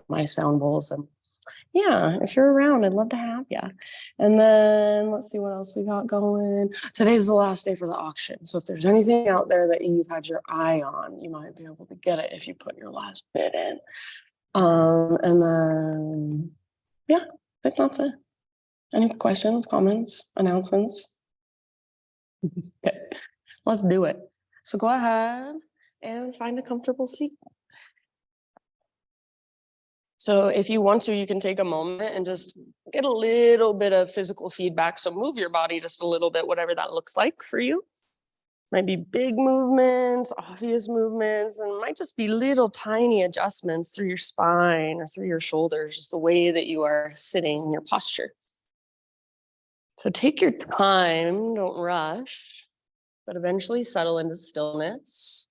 my sound bowls. And yeah, if you're around, I'd love to have you. And then let's see what else we got going. Today's the last day for the auction. So if there's anything out there that you've had your eye on, you might be able to get it if you put your last bid in. And then, yeah, I think that's it. Any questions, comments, announcements? Okay, let's do it. So go ahead and find a comfortable seat. So if you want to, you can take a moment and just get a little bit of physical feedback. So move your body just a little bit, whatever that looks like for you. Might be big movements, obvious movements, and it might just be little tiny adjustments through your spine or through your shoulders, just the way that you are sitting in your posture. So take your time, don't rush, but eventually settle into stillness.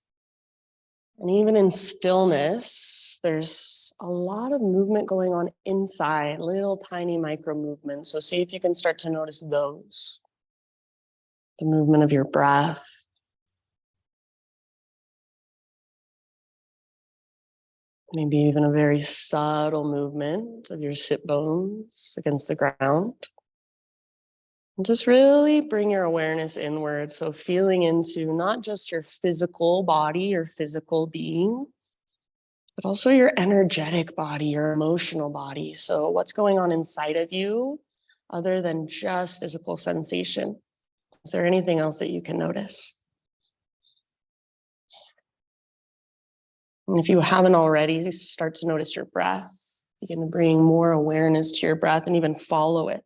And even in stillness, there's a lot of movement going on inside, little tiny micro movements. So see if you can start to notice those. The movement of your breath. Maybe even a very subtle movement of your sit bones against the ground. And just really bring your awareness inward. So feeling into not just your physical body, your physical being, but also your energetic body, your emotional body. So what's going on inside of you other than just physical sensation? Is there anything else that you can notice? And if you haven't already, start to notice your breath. Begin to bring more awareness to your breath and even follow it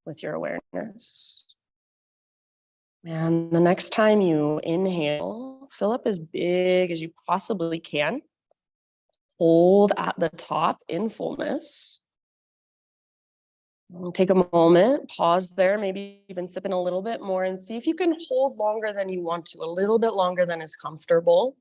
with your awareness. And the next time you inhale, fill up as big as you possibly can. Hold at the top in fullness. Take a moment, pause there, maybe even sip in a little bit more and see if you can hold longer than you want to, a little bit longer than is comfortable.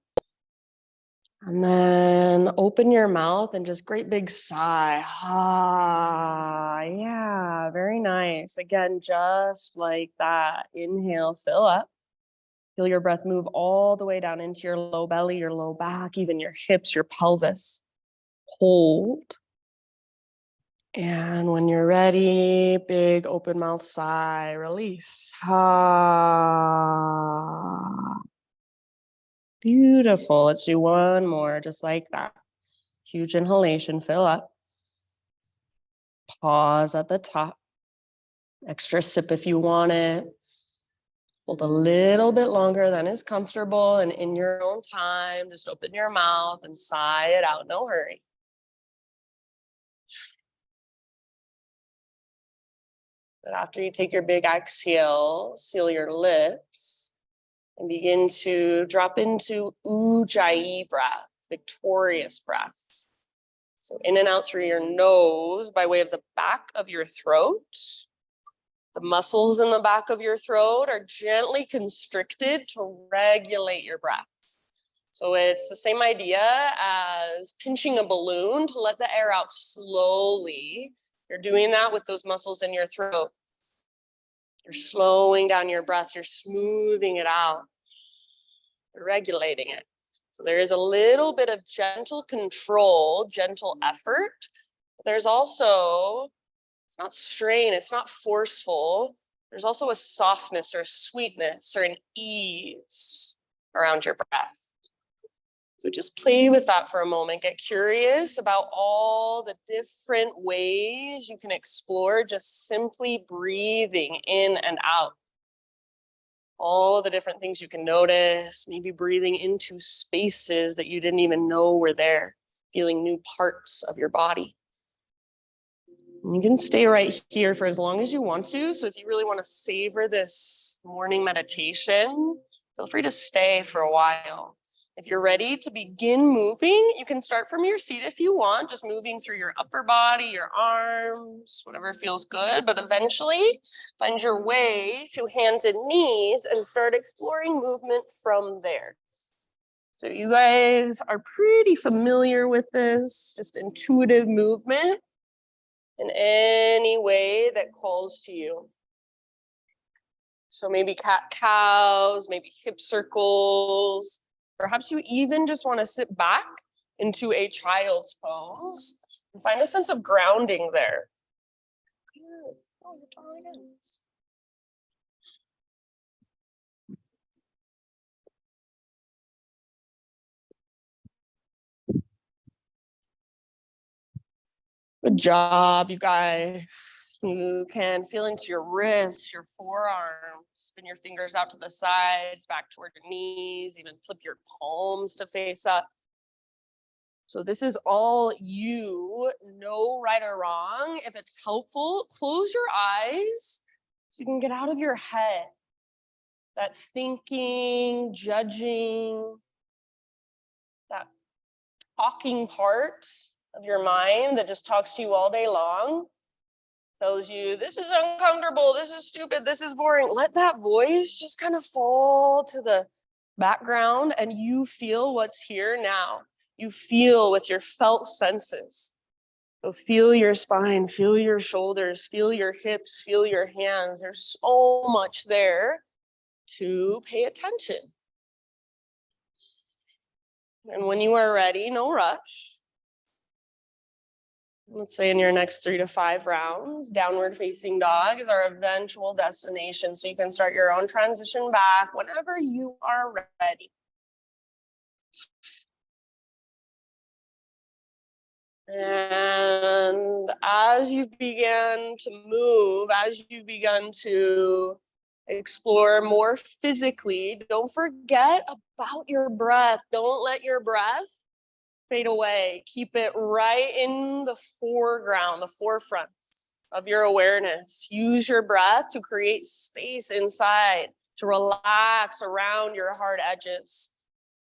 And then open your mouth and just great big sigh. Ah, yeah, very nice. Again, just like that. Inhale, fill up. Feel your breath move all the way down into your low belly, your low back, even your hips, your pelvis. Hold. And when you're ready, big open mouth sigh, release. Ah. Beautiful. Let's do one more, just like that. Huge inhalation, fill up. Pause at the top. Extra sip if you want it. Hold a little bit longer than is comfortable, and in your own time, just open your mouth and sigh it out, no hurry. But after you take your big exhale, seal your lips and begin to drop into Ujjayi breath, victorious breath. So in and out through your nose by way of the back of your throat. The muscles in the back of your throat are gently constricted to regulate your breath. So it's the same idea as pinching a balloon to let the air out slowly. You're doing that with those muscles in your throat. You're slowing down your breath. You're smoothing it out. You're regulating it. So there is a little bit of gentle control, gentle effort. But there's also, it's not strain, it's not forceful. There's also a softness or a sweetness or an ease around your breath. So just play with that for a moment. Get curious about all the different ways you can explore just simply breathing in and out. All the different things you can notice, maybe breathing into spaces that you didn't even know were there, feeling new parts of your body. And you can stay right here for as long as you want to. So if you really want to savor this morning meditation, feel free to stay for a while. If you're ready to begin moving, you can start from your seat if you want, just moving through your upper body, your arms, whatever feels good. But eventually find your way to hands and knees and start exploring movement from there. So you guys are pretty familiar with this, just intuitive movement in any way that calls to you. So maybe cat-cows, maybe hip circles. Perhaps you even just want to sit back into a child's pose. And find a sense of grounding there. Good job, you guys. You can feel into your wrists, your forearms, spin your fingers out to the sides, back toward your knees, even flip your palms to face up. So this is all you, no right or wrong. If it's helpful, close your eyes so you can get out of your head. That thinking, judging, that talking part of your mind that just talks to you all day long, tells you, this is uncomfortable, this is stupid, this is boring. Let that voice just kind of fall to the background and you feel what's here now. You feel with your felt senses. So feel your spine, feel your shoulders, feel your hips, feel your hands. There's so much there to pay attention. And when you are ready, no rush. Let's say in your next 3 to 5 rounds, downward facing dog is our eventual destination. So you can start your own transition back whenever you are ready. And as you've begun to move, as you've begun to explore more physically, don't forget about your breath. Don't let your breath fade away. Keep it right in the foreground, the forefront of your awareness. Use your breath to create space inside, to relax around your hard edges.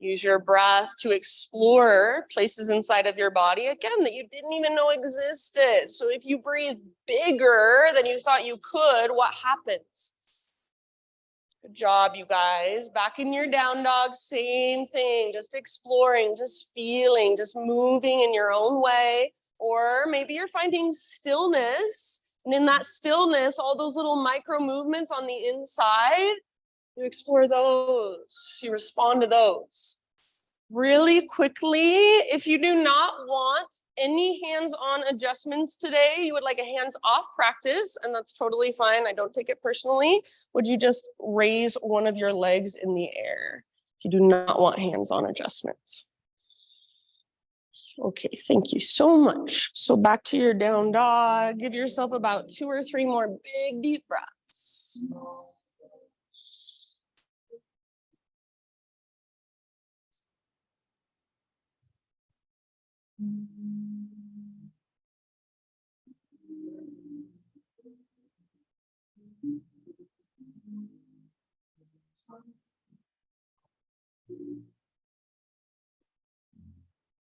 Use your breath to explore places inside of your body, again, that you didn't even know existed. So if you breathe bigger than you thought you could, what happens? Good job, you guys. Back in your down dog, same thing. Just exploring, just feeling, just moving in your own way. Or maybe you're finding stillness. And in that stillness, all those little micro movements on the inside, you explore those. You respond to those. Really quickly, if you do not want any hands-on adjustments today, you would like a hands-off practice, and that's totally fine. I don't take it personally. Would you just raise one of your legs in the air if you do not want hands-on adjustments? Okay, thank you so much. So back to your down dog. Give yourself about 2 or 3 more big, deep breaths.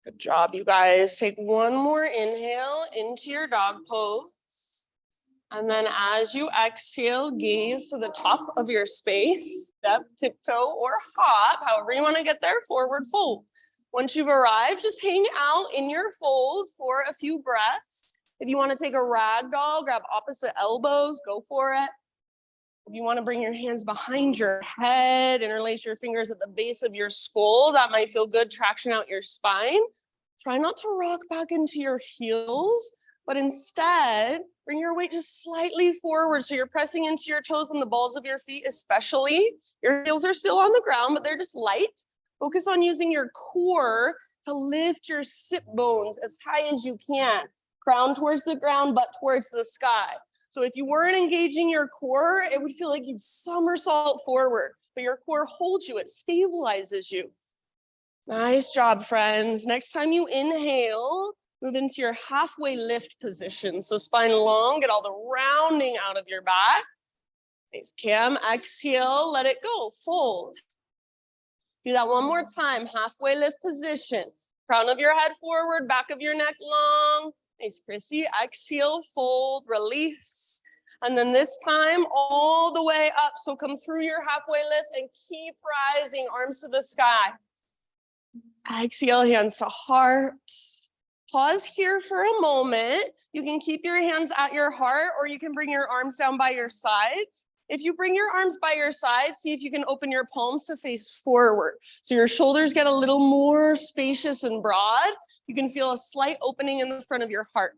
Good job, you guys. Take one more inhale into your dog pose. And then as you exhale, gaze to the top of your space, step, tiptoe, or hop, however you want to get there, forward fold. Once you've arrived, just hang out in your fold for a few breaths. If you want to take a rag doll, grab opposite elbows, go for it. If you want to bring your hands behind your head, interlace your fingers at the base of your skull, that might feel good, traction out your spine. Try not to rock back into your heels, but instead bring your weight just slightly forward. So you're pressing into your toes and the balls of your feet, especially. Your heels are still on the ground, but they're just light. Focus on using your core to lift your sit bones as high as you can. Crown towards the ground, butt towards the sky. So if you weren't engaging your core, it would feel like you'd somersault forward, but your core holds you, it stabilizes you. Nice job, friends. Next time you inhale, move into your halfway lift position. So spine long, get all the rounding out of your back. Nice, Cam. Exhale, let it go, fold. Do that one more time, halfway lift position. Crown of your head forward, back of your neck long. Nice, Chrissy. Exhale, fold, release. And then this time, all the way up. So come through your halfway lift and keep rising, arms to the sky. Exhale, hands to heart. Pause here for a moment. You can keep your hands at your heart, or you can bring your arms down by your sides. If you bring your arms by your side, see if you can open your palms to face forward. So your shoulders get a little more spacious and broad. You can feel a slight opening in the front of your heart.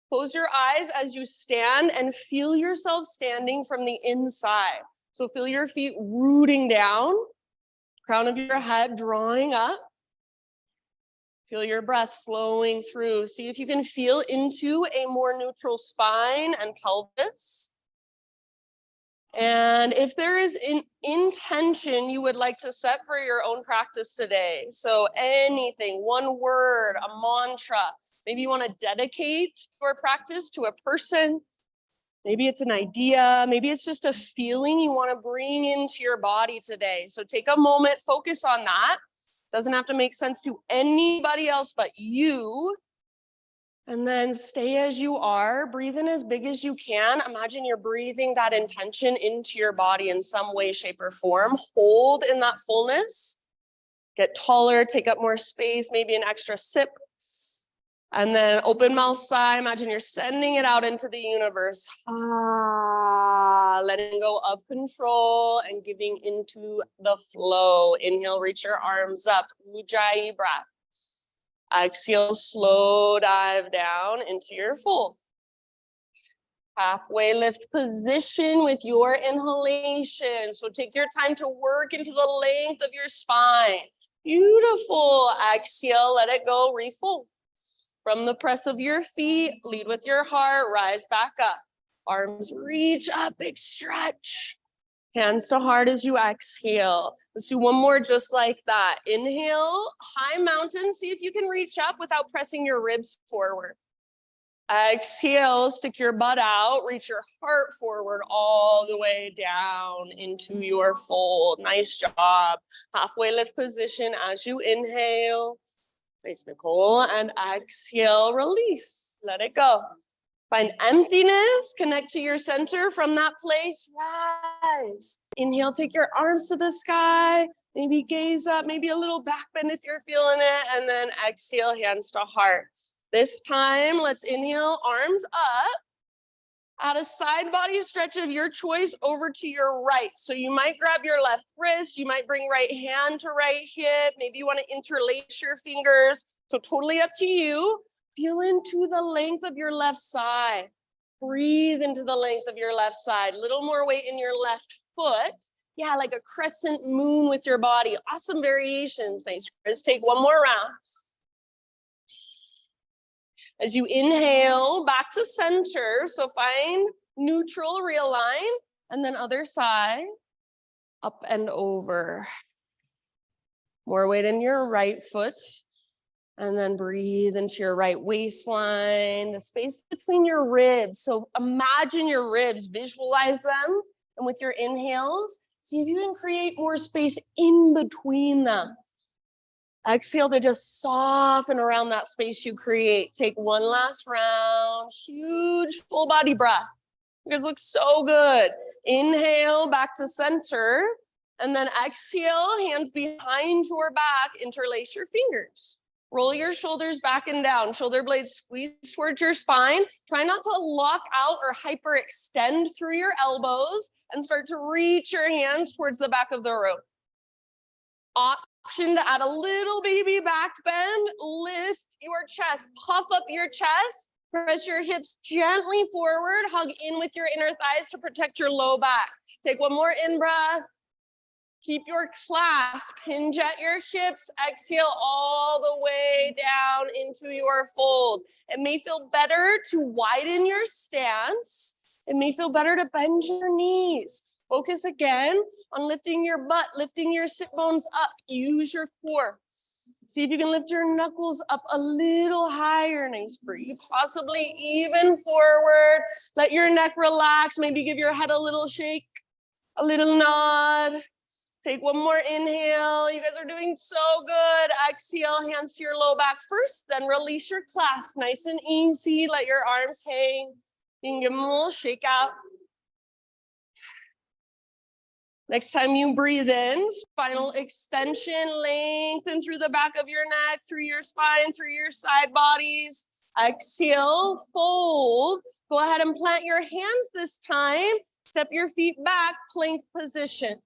Close your eyes as you stand and feel yourself standing from the inside. So feel your feet rooting down, crown of your head drawing up. Feel your breath flowing through. See if you can feel into a more neutral spine and pelvis. And if there is an intention you would like to set for your own practice today, so anything, one word, a mantra, maybe you want to dedicate your practice to a person, maybe it's an idea, maybe it's just a feeling you want to bring into your body today. So take a moment, focus on that. Doesn't have to make sense to anybody else but you. And then stay as you are, breathe in as big as you can. Imagine you're breathing that intention into your body in some way, shape, or form. Hold in that fullness. Get taller, take up more space, maybe an extra sip. And then open mouth sigh. Imagine you're sending it out into the universe. Letting go of control and giving into the flow. Inhale, reach your arms up. Ujjayi breath. Exhale, slow dive down into your fold. Halfway lift position with your inhalation. So take your time to work into the length of your spine. Beautiful. Exhale, let it go, refold. From the press of your feet, lead with your heart, rise back up. Arms reach up, big stretch. Hands to heart as you exhale. Let's do one more just like that. Inhale, high mountain. See if you can reach up without pressing your ribs forward. Exhale, stick your butt out, reach your heart forward all the way down into your fold. Nice job. Halfway lift position as you inhale. Nice, Nicole. And exhale, release. Let it go. Find emptiness, connect to your center from that place, rise. Inhale, take your arms to the sky, maybe gaze up, maybe a little back bend if you're feeling it, and then exhale, hands to heart. This time, let's inhale, arms up. Add a side body stretch of your choice over to your right. So you might grab your left wrist, you might bring right hand to right hip, maybe you want to interlace your fingers. So totally up to you. Feel into the length of your left side. Breathe into the length of your left side. Little more weight in your left foot. Yeah, like a crescent moon with your body. Awesome variations. Nice, Chris. Take one more round. As you inhale, back to center. So find neutral, realign, and then other side. Up and over. More weight in your right foot. And then breathe into your right waistline, the space between your ribs. So imagine your ribs, visualize them. And with your inhales, see if you can create more space in between them. Exhale to just soften around that space you create. Take one last round, huge full body breath. You guys look so good. Inhale back to center. And then exhale, hands behind your back, interlace your fingers. Roll your shoulders back and down. Shoulder blades squeeze towards your spine. Try not to lock out or hyperextend through your elbows and start to reach your hands towards the back of the room. Option to add a little baby back bend. Lift your chest. Puff up your chest. Press your hips gently forward. Hug in with your inner thighs to protect your low back. Take one more in breath. Keep your clasp, hinge at your hips, exhale all the way down into your fold. It may feel better to widen your stance. It may feel better to bend your knees. Focus again on lifting your butt, lifting your sit bones up. Use your core. See if you can lift your knuckles up a little higher. Nice, breathe, possibly even forward. Let your neck relax. Maybe give your head a little shake, a little nod. Take one more inhale. You guys are doing so good. Exhale, hands to your low back first, then release your clasp. Nice and easy. Let your arms hang. You can give them a little shake out. Next time you breathe in, spinal extension, lengthen through the back of your neck, through your spine, through your side bodies. Exhale, fold. Go ahead and plant your hands this time Step your feet back, plank position.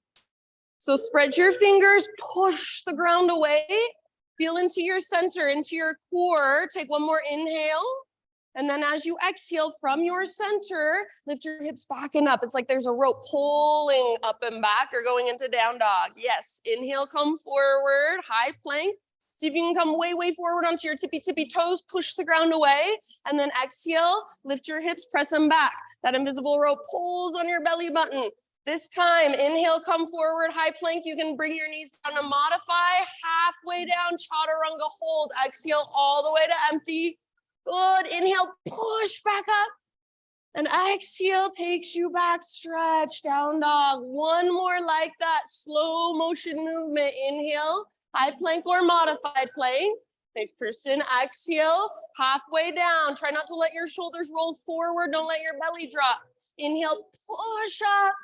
So spread your fingers, push the ground away, feel into your center, into your core. Take one more inhale. And then as you exhale from your center, lift your hips back and up. It's like there's a rope pulling up and back. You're going into down dog. Yes, inhale, come forward, high plank. See if you can come way, way forward onto your tippy toes, push the ground away, and then exhale, lift your hips, press them back. That invisible rope pulls on your belly button. This time, inhale, come forward, high plank. You can bring your knees down to modify, halfway down, chaturanga hold. Exhale all the way to empty. Good, inhale, push back up. And exhale takes you back, stretch, down dog. One more like that, slow motion movement. Inhale, high plank or modified plank. Nice, Kirsten. Exhale, halfway down. Try not to let your shoulders roll forward. Don't let your belly drop. Inhale, push up.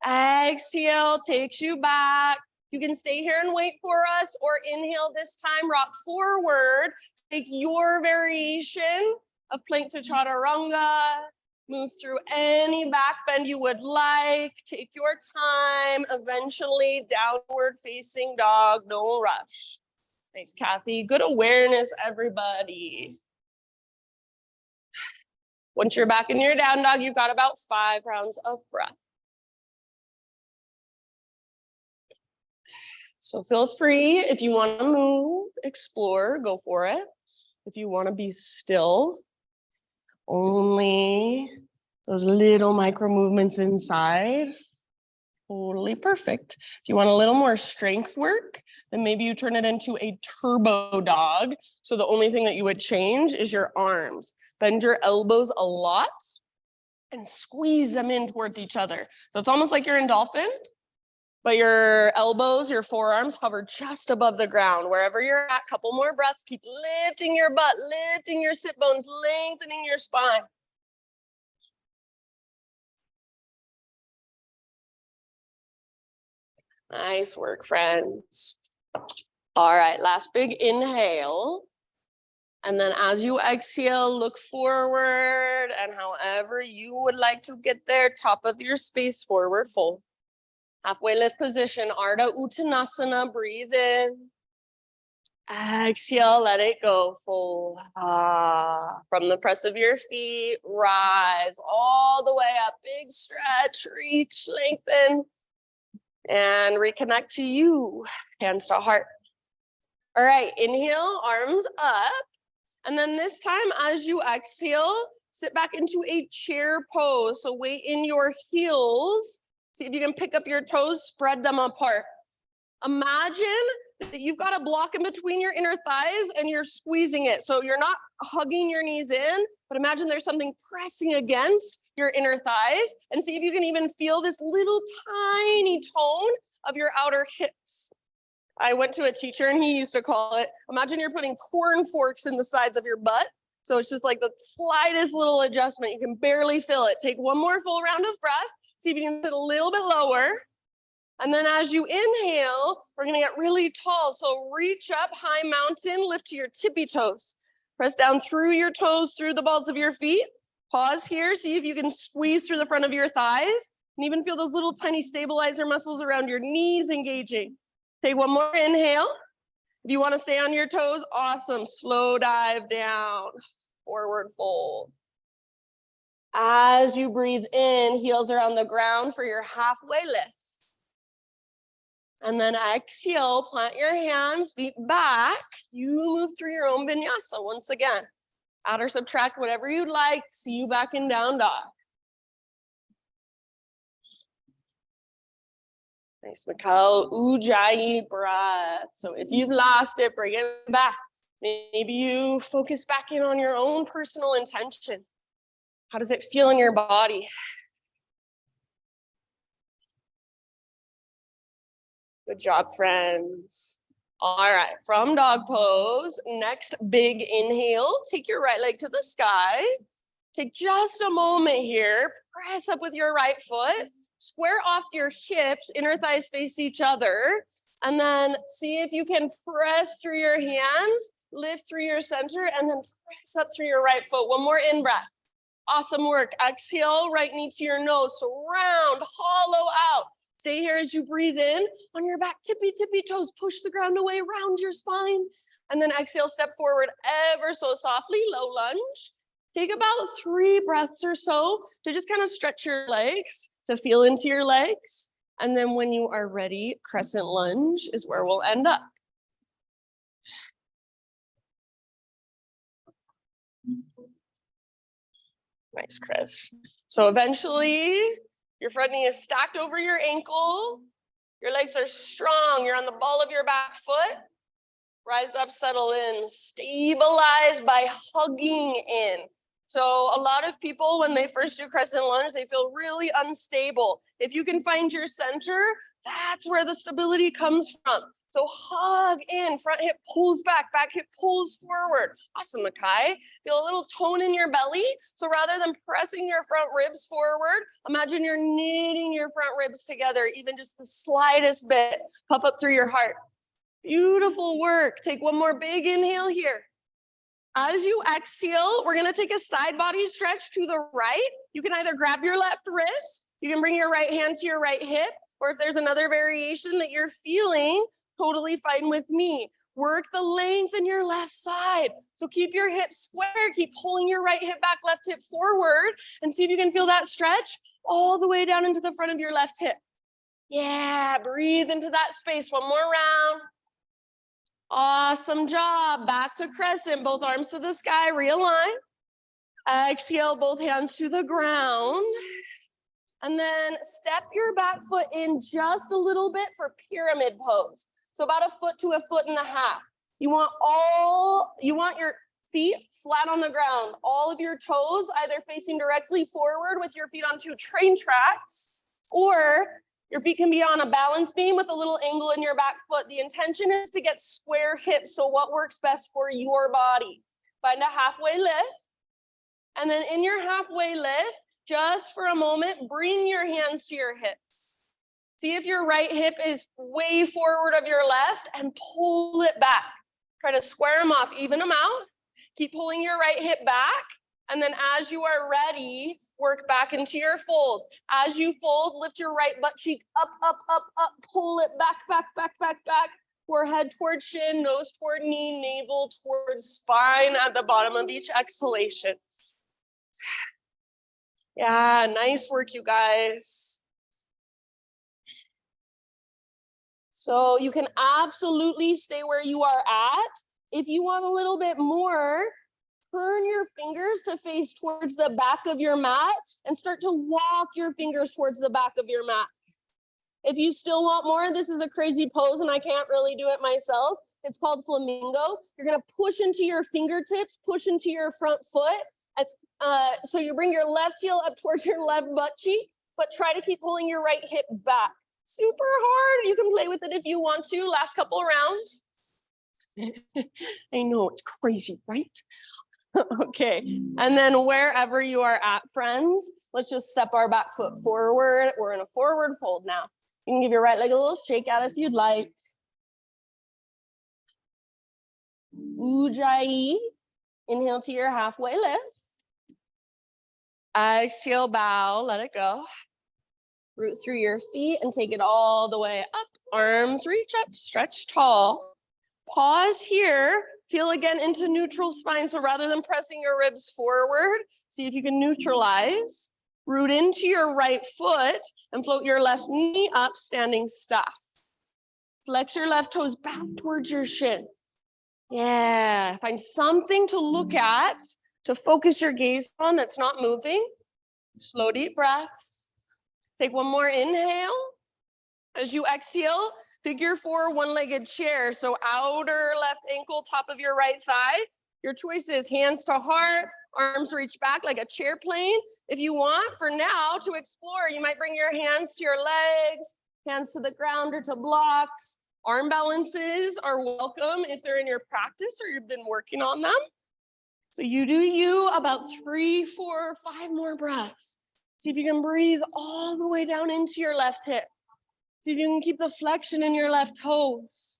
Exhale, takes you back. You can stay here and wait for us, or inhale this time, rock forward. Take your variation of plank to chaturanga. Move through any back bend you would like. Take your time. Eventually, downward facing dog, no rush. Thanks, Kathy. Good awareness, everybody. Once you're back in your down dog, you've got about 5 rounds of breath. So feel free, if you want to move, explore, go for it. If you want to be still, only those little micro movements inside, totally perfect. If you want a little more strength work, then maybe you turn it into a turbo dog. So the only thing that you would change is your arms. Bend your elbows a lot and squeeze them in towards each other. So it's almost like you're in dolphin, but your elbows, your forearms hover just above the ground. Wherever you're at, couple more breaths. Keep lifting your butt, lifting your sit bones, lengthening your spine. Nice work, friends. All right, last big inhale. And then as you exhale, look forward, and however you would like to get there, top of your space, forward fold. Halfway lift position, Ardha Uttanasana, breathe in. Exhale, let it go, fold. From the press of your feet, rise all the way up, big stretch, reach, lengthen, and reconnect to you, hands to heart. All right, inhale, arms up. And then this time, as you exhale, sit back into a chair pose. So weight in your heels. See if you can pick up your toes, spread them apart. Imagine that you've got a block in between your inner thighs and you're squeezing it. So you're not hugging your knees in, but imagine there's something pressing against your inner thighs, and see if you can even feel this little tiny tone of your outer hips. I went to a teacher and he used to call it, imagine you're putting corn forks in the sides of your butt. So it's just like the slightest little adjustment. You can barely feel it. Take one more full round of breath. See if you can sit a little bit lower. And then as you inhale, we're gonna get really tall. So reach up, high mountain, lift to your tippy toes. Press down through your toes, through the balls of your feet. Pause here, see if you can squeeze through the front of your thighs. And even feel those little tiny stabilizer muscles around your knees engaging. Take one more inhale. If you wanna stay on your toes, awesome. Slow dive down, forward fold. As you breathe in, heels are on the ground for your halfway lift. And then exhale, plant your hands, feet back. You move through your own vinyasa once again. Add or subtract whatever you'd like. See you back in down dog. Nice, Mikhail. Ujjayi breath. So if you've lost it, bring it back. Maybe you focus back in on your own personal intention. How does it feel in your body? Good job, friends. All right, from dog pose, next big inhale. Take your right leg to the sky. Take just a moment here. Press up with your right foot. Square off your hips, inner thighs face each other. And then see if you can press through your hands, lift through your center, and then press up through your right foot. One more in breath. Awesome work. Exhale, right knee to your nose. So round, hollow out. Stay here as you breathe in. On your back, tippy toes. Push the ground away, round your spine. And then exhale, step forward ever so softly, low lunge. Take about 3 breaths or so to just kind of stretch your legs, to feel into your legs. And then when you are ready, crescent lunge is where we'll end up. Nice, Chris. So eventually, your front knee is stacked over your ankle. Your legs are strong. You're on the ball of your back foot. Rise up, settle in. Stabilize by hugging in. So a lot of people, when they first do crescent lunge, they feel really unstable. If you can find your center, that's where the stability comes from. So hug in, front hip pulls back hip pulls forward. Awesome, Makai. Feel a little tone in your belly. So rather than pressing your front ribs forward, imagine you're knitting your front ribs together, even just the slightest bit. Puff up through your heart. Beautiful work. Take one more big inhale here. As you exhale, we're gonna take a side body stretch to the right. You can either grab your left wrist, you can bring your right hand to your right hip, or if there's another variation that you're feeling, totally fine with me. Work the length in your left side. So keep your hips square, keep pulling your right hip back, left hip forward, and see if you can feel that stretch all the way down into the front of your left hip. Yeah, breathe into that space. One more round. Awesome job. Back to crescent, both arms to the sky, realign. Exhale, both hands to the ground. And then step your back foot in just a little bit for pyramid pose. So about 1 foot to 1.5 feet. You want your feet flat on the ground. All of your toes either facing directly forward with your feet on 2 train tracks, or your feet can be on a balance beam with a little angle in your back foot. The intention is to get square hips. So what works best for your body? Find a halfway lift. And then in your halfway lift, just for a moment, bring your hands to your hips. See if your right hip is way forward of your left and pull it back. Try to square them off, even them out. Keep pulling your right hip back. And then as you are ready, work back into your fold. As you fold, lift your right butt cheek up, up, up, up. Pull it back, back, back, back, back. Forehead toward shin, nose toward knee, navel towards spine at the bottom of each exhalation. Yeah, nice work, you guys. So you can absolutely stay where you are at. If you want a little bit more, turn your fingers to face towards the back of your mat and start to walk your fingers towards the back of your mat. If you still want more, this is a crazy pose and I can't really do it myself. It's called flamingo. You're gonna push into your fingertips, push into your front foot. So you bring your left heel up towards your left butt cheek, but try to keep pulling your right hip back. Super hard. You can play with it if you want to. Last couple rounds. I know, it's crazy, right? Okay, and then wherever you are at, friends, let's just step our back foot forward. We're in a forward fold now. You can give your right leg a little shake out if you'd like. Ujjayi. Inhale to your halfway lift. Exhale, bow, let it go. Root through your feet and take it all the way up. Arms reach up, stretch tall. Pause here. Feel again into neutral spine. So rather than pressing your ribs forward, see if you can neutralize. Root into your right foot and float your left knee up, standing staff. Flex your left toes back towards your shin. Yeah, find something to look at, to focus your gaze on that's not moving. Slow, deep breaths. Take one more inhale. As you exhale, figure 4, one-legged chair. So outer left ankle, top of your right thigh. Your choice is hands to heart, arms reach back like a chair plane. If you want, for now, to explore, you might bring your hands to your legs, hands to the ground or to blocks. Arm balances are welcome if they're in your practice or you've been working on them. So you do you, about 3, 4, 5 more breaths. See if you can breathe all the way down into your left hip. See if you can keep the flexion in your left toes.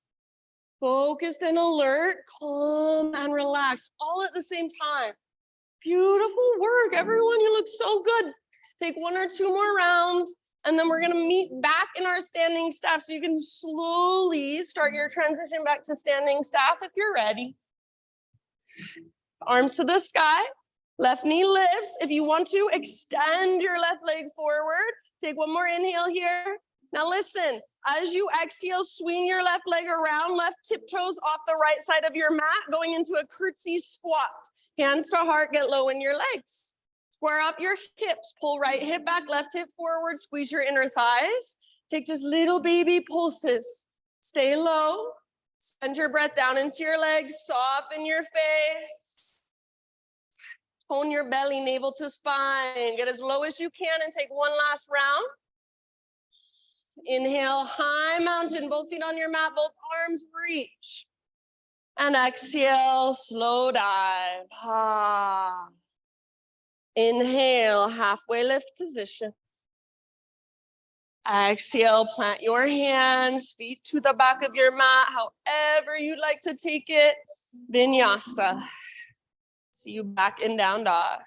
Focused and alert, calm and relaxed, all at the same time. Beautiful work, everyone. You look so good. Take 1 or 2 more rounds, and then we're gonna meet back in our standing staff. So you can slowly start your transition back to standing staff if you're ready. Arms to the sky. Left knee lifts. If you want to, extend your left leg forward. Take 1 more inhale here. Now listen, as you exhale, swing your left leg around, left tiptoes off the right side of your mat, going into a curtsy squat. Hands to heart, get low in your legs. Square up your hips, pull right hip back, left hip forward, squeeze your inner thighs. Take just little baby pulses. Stay low, send your breath down into your legs, soften your face. Tone your belly, navel to spine. Get as low as you can and take 1 last round. Inhale, high mountain, both feet on your mat, both arms reach. And exhale, slow dive. Inhale, halfway lift position. Exhale, plant your hands, feet to the back of your mat, however you'd like to take it. Vinyasa. See you back in down dog.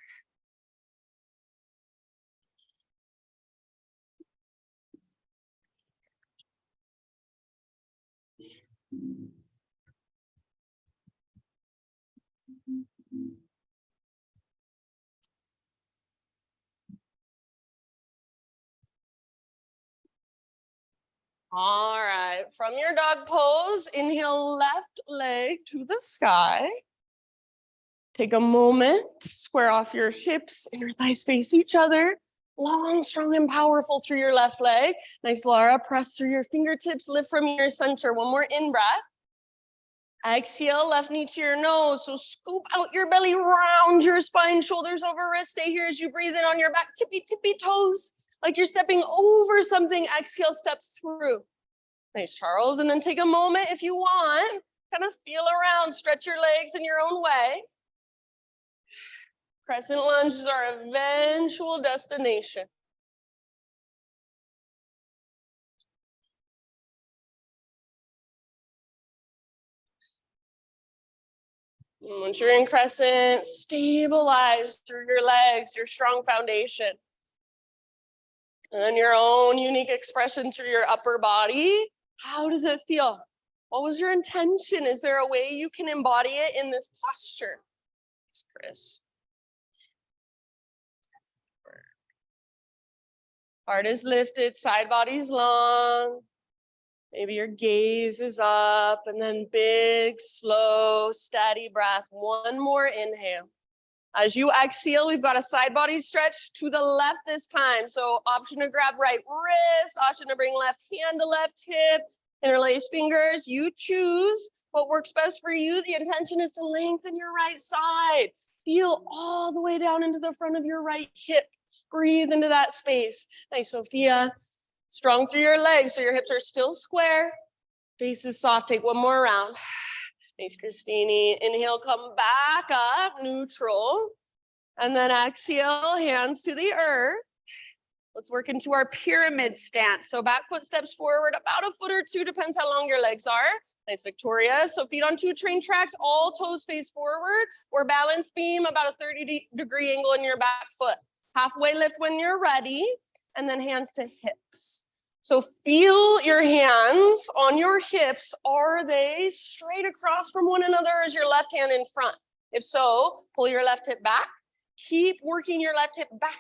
All right, from your dog pose, inhale left leg to the sky. Take a moment, square off your hips, inner thighs face each other. Long, strong, and powerful through your left leg. Nice, Laura, press through your fingertips, lift from your center. 1 more in-breath. Exhale, left knee to your nose. So scoop out your belly, round your spine, shoulders over wrist. Stay here as you breathe in on your back, tippy toes. Like you're stepping over something. Exhale, step through. Nice, Charles. And then take a moment if you want. Kind of feel around, stretch your legs in your own way. Crescent lunge is our eventual destination. And once you're in crescent, stabilize through your legs, your strong foundation. And then your own unique expression through your upper body. How does it feel? What was your intention? Is there a way you can embody it in this posture? Thanks, Chris. Heart is lifted, side body's long. Maybe your gaze is up, and then big, slow, steady breath. 1 more inhale. As you exhale, we've got a side body stretch to the left this time. So option to grab right wrist, option to bring left hand to left hip, interlace fingers. You choose what works best for you. The intention is to lengthen your right side. Feel all the way down into the front of your right hip. Breathe into that space. Nice, Sophia. Strong through your legs so your hips are still square. Face is soft. Take 1 more round. Nice, Christine. Inhale, come back up, neutral. And then exhale, hands to the earth. Let's work into our pyramid stance. So back foot steps forward about 1 foot or 2, depends how long your legs are. Nice, Victoria. So feet on 2 train tracks, all toes face forward, or balance beam, about a 30-degree angle in your back foot. Halfway lift when you're ready, and then hands to hips. So feel your hands on your hips. Are they straight across from one another, or is your left hand in front? If so, pull your left hip back. Keep working your left hip back.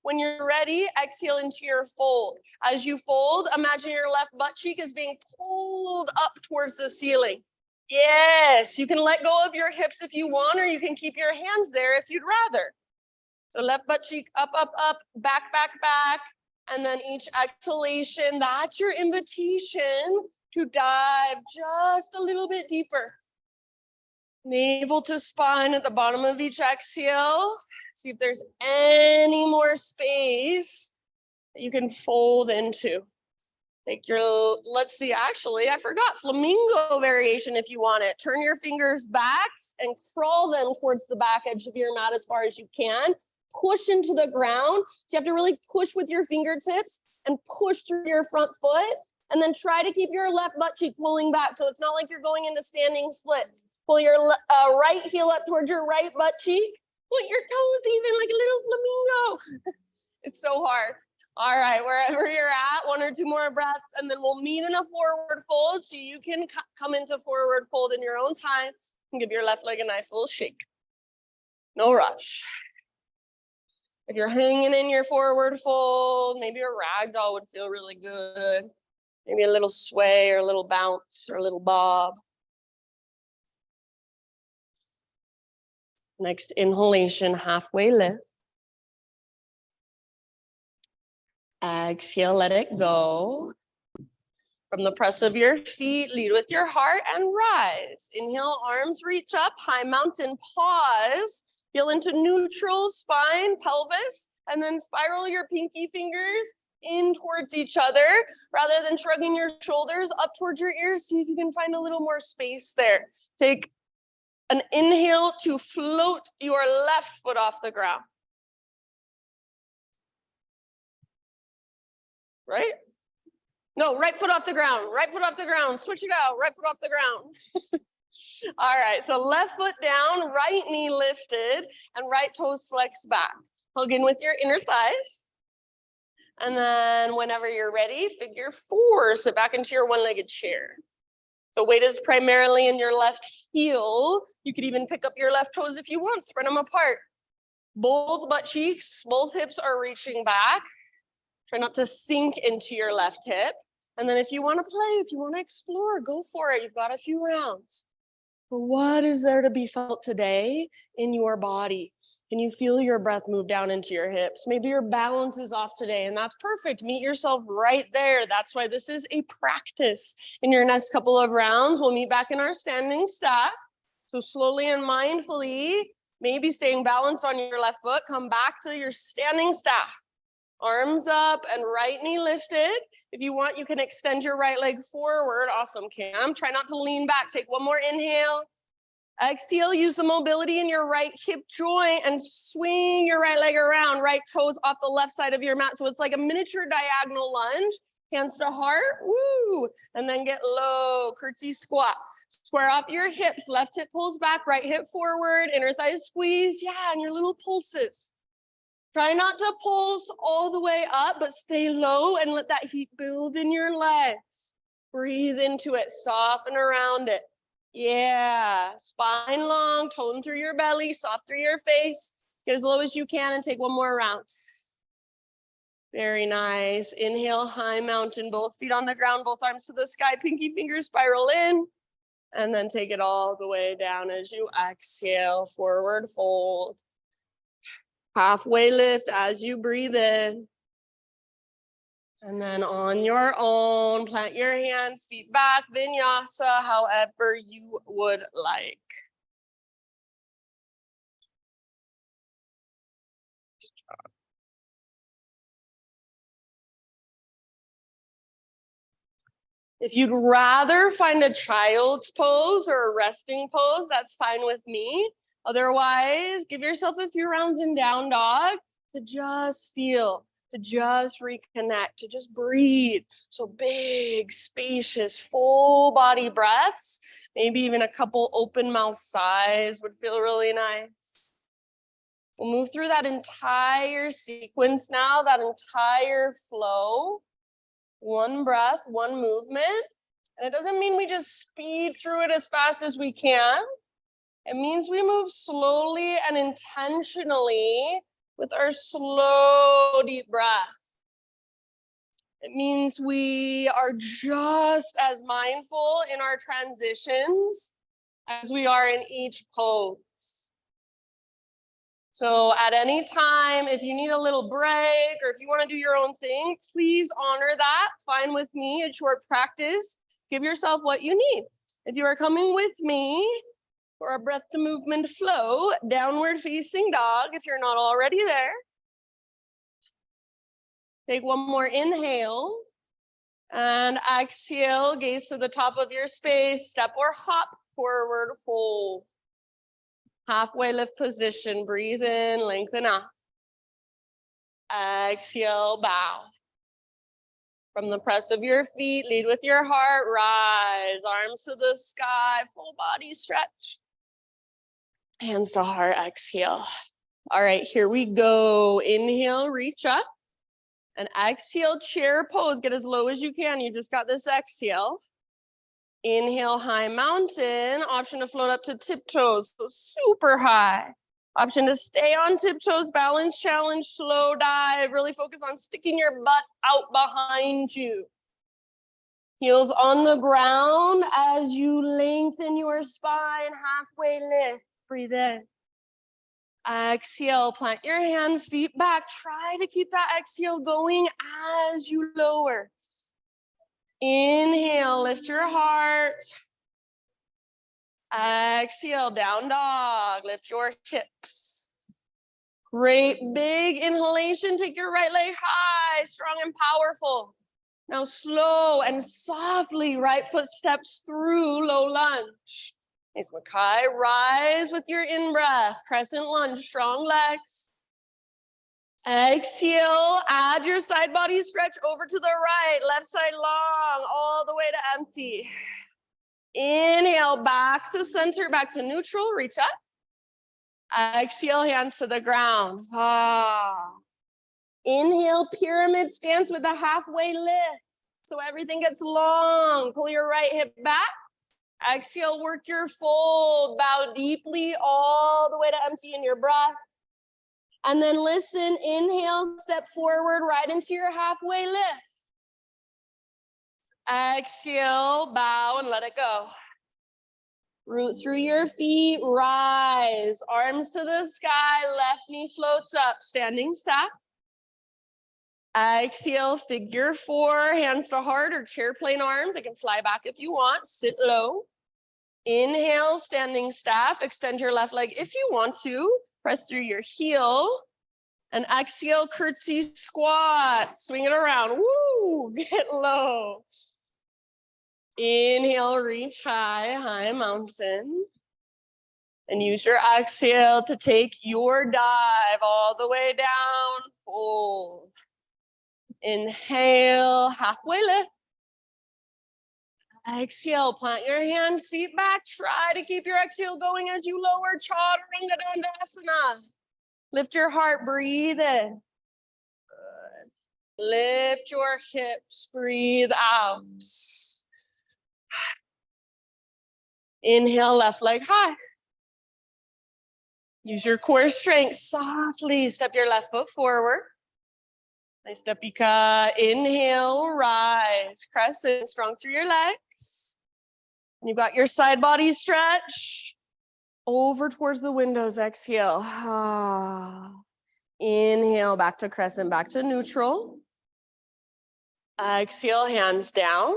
When you're ready, exhale into your fold. As you fold, imagine your left butt cheek is being pulled up towards the ceiling. Yes, you can let go of your hips if you want, or you can keep your hands there if you'd rather. So left butt cheek up, back. And then each exhalation, that's your invitation to dive just a little bit deeper. Navel to spine at the bottom of each exhale. See if there's any more space that you can fold into. Take your, let's see, actually, I forgot, flamingo variation if you want it. Turn your fingers back and crawl them towards the back edge of your mat as far as you can. Push into the ground. So you have to really push with your fingertips and push through your front foot. And then try to keep your left butt cheek pulling back. So it's not like you're going into standing splits. Pull your right heel up towards your right butt cheek. Put your toes even like a little flamingo. It's so hard. All right, wherever you're at, 1 or 2 more breaths, and then we'll meet in a forward fold so you can come into forward fold in your own time and give your left leg a nice little shake. No rush. If you're hanging in your forward fold, maybe a ragdoll would feel really good. Maybe a little sway or a little bounce or a little bob. Next inhalation, halfway lift. Exhale, let it go. From the press of your feet, lead with your heart and rise. Inhale, arms reach up, high mountain, pause. Feel into neutral spine, pelvis, and then spiral your pinky fingers in towards each other rather than shrugging your shoulders up towards your ears. See if you can find a little more space there. Take an inhale to float your left foot off the ground. Right? No, right foot off the ground, right foot off the ground. Switch it out, right foot off the ground. All right, so left foot down, right knee lifted, and right toes flexed back. Hug in with your inner thighs. And then whenever you're ready, figure 4, sit back into your one-legged chair. So weight is primarily in your left heel. You could even pick up your left toes if you want, spread them apart. Both butt cheeks, both hips are reaching back. Try not to sink into your left hip. And then if you want to play, if you want to explore, go for it. You've got a few rounds. But what is there to be felt today in your body? Can you feel your breath move down into your hips? Maybe your balance is off today, and that's perfect. Meet yourself right there. That's why this is a practice. In your next couple of rounds, we'll meet back in our standing stack. So slowly and mindfully, maybe staying balanced on your left foot, come back to your standing stack. Arms up and right knee lifted. If you want, you can extend your right leg forward. Awesome, Cam. Try not to lean back. Take one more inhale. Exhale, use the mobility in your right hip joint and swing your right leg around, right toes off the left side of your mat. So it's like a miniature diagonal lunge. Hands to heart, woo. And then get low, curtsy squat. Square off your hips. Left hip pulls back, right hip forward, inner thighs squeeze. Yeah, and your little pulses. Try not to pulse all the way up, but stay low and let that heat build in your legs. Breathe into it, soften around it. Yeah, spine long, tone through your belly, soft through your face. Get as low as you can and take one more round. Very nice. Inhale, high mountain, both feet on the ground, both arms to the sky, pinky fingers spiral in. And then take it all the way down as you exhale, forward fold. Halfway lift as you breathe in. And then on your own, plant your hands, feet back, vinyasa, however you would like. If you'd rather find a child's pose or a resting pose, that's fine with me. Otherwise, give yourself a few rounds in down dog to just feel, to just reconnect, to just breathe. So big, spacious, full body breaths, maybe even a couple open mouth sighs would feel really nice. We'll move through that entire sequence now, that entire flow. One breath, one movement. And it doesn't mean we just speed through it as fast as we can. It means we move slowly and intentionally with our slow, deep breath. It means we are just as mindful in our transitions as we are in each pose. So at any time, if you need a little break or if you want to do your own thing, please honor that. Fine with me, a short practice. Give yourself what you need. If you are coming with me for a breath to movement flow, downward facing dog, if you're not already there. Take one more inhale and exhale, gaze to the top of your space, step or hop forward, fold. Halfway lift position, breathe in, lengthen up. Exhale, bow. From the press of your feet, lead with your heart, rise, arms to the sky, full body stretch. Hands to heart, exhale. All right, here we go. Inhale, reach up. And exhale, chair pose. Get as low as you can. You just got this exhale. Inhale, high mountain. Option to float up to tiptoes, so super high. Option to stay on tiptoes, balance challenge, slow dive. Really focus on sticking your butt out behind you. Heels on the ground as you lengthen your spine, halfway lift. Breathe in. Exhale, plant your hands, feet back. Try to keep that exhale going as you lower. Inhale, lift your heart. Exhale, down dog. Lift your hips. Great big inhalation. Take your right leg high, strong and powerful. Now slow and softly, right foot steps through low lunge. Nice, Makai. Rise with your in-breath. Crescent lunge, strong legs. Exhale, add your side body stretch over to the right, left side long, all the way to empty. Inhale, back to center, back to neutral, reach up. Exhale, hands to the ground. Inhale, pyramid stance with a halfway lift. So everything gets long. Pull your right hip back. Exhale, work your fold. Bow deeply all the way to empty in your breath. And then listen, inhale, step forward right into your halfway lift. Exhale, bow and let it go. Root through your feet, rise. Arms to the sky, left knee floats up, standing stack. Exhale, figure four, hands to heart or chair plane arms. They can fly back if you want, sit low. Inhale, standing staff, extend your left leg if you want to. Press through your heel. And exhale, curtsy squat. Swing it around. Woo! Get low. Inhale, reach high, high mountain. And use your exhale to take your dive all the way down. Fold. Inhale, halfway lift. Exhale, plant your hands, feet back. Try to keep your exhale going as you lower Chaturanga Dandasana. Lift your heart, breathe in. Good. Lift your hips, breathe out. Inhale, left leg high. Use your core strength, softly step your left foot forward. Nice stepika. Inhale, rise. Crescent, strong through your legs. And you've got your side body stretch. Over towards the windows, exhale. Inhale, back to crescent, back to neutral. Exhale, hands down.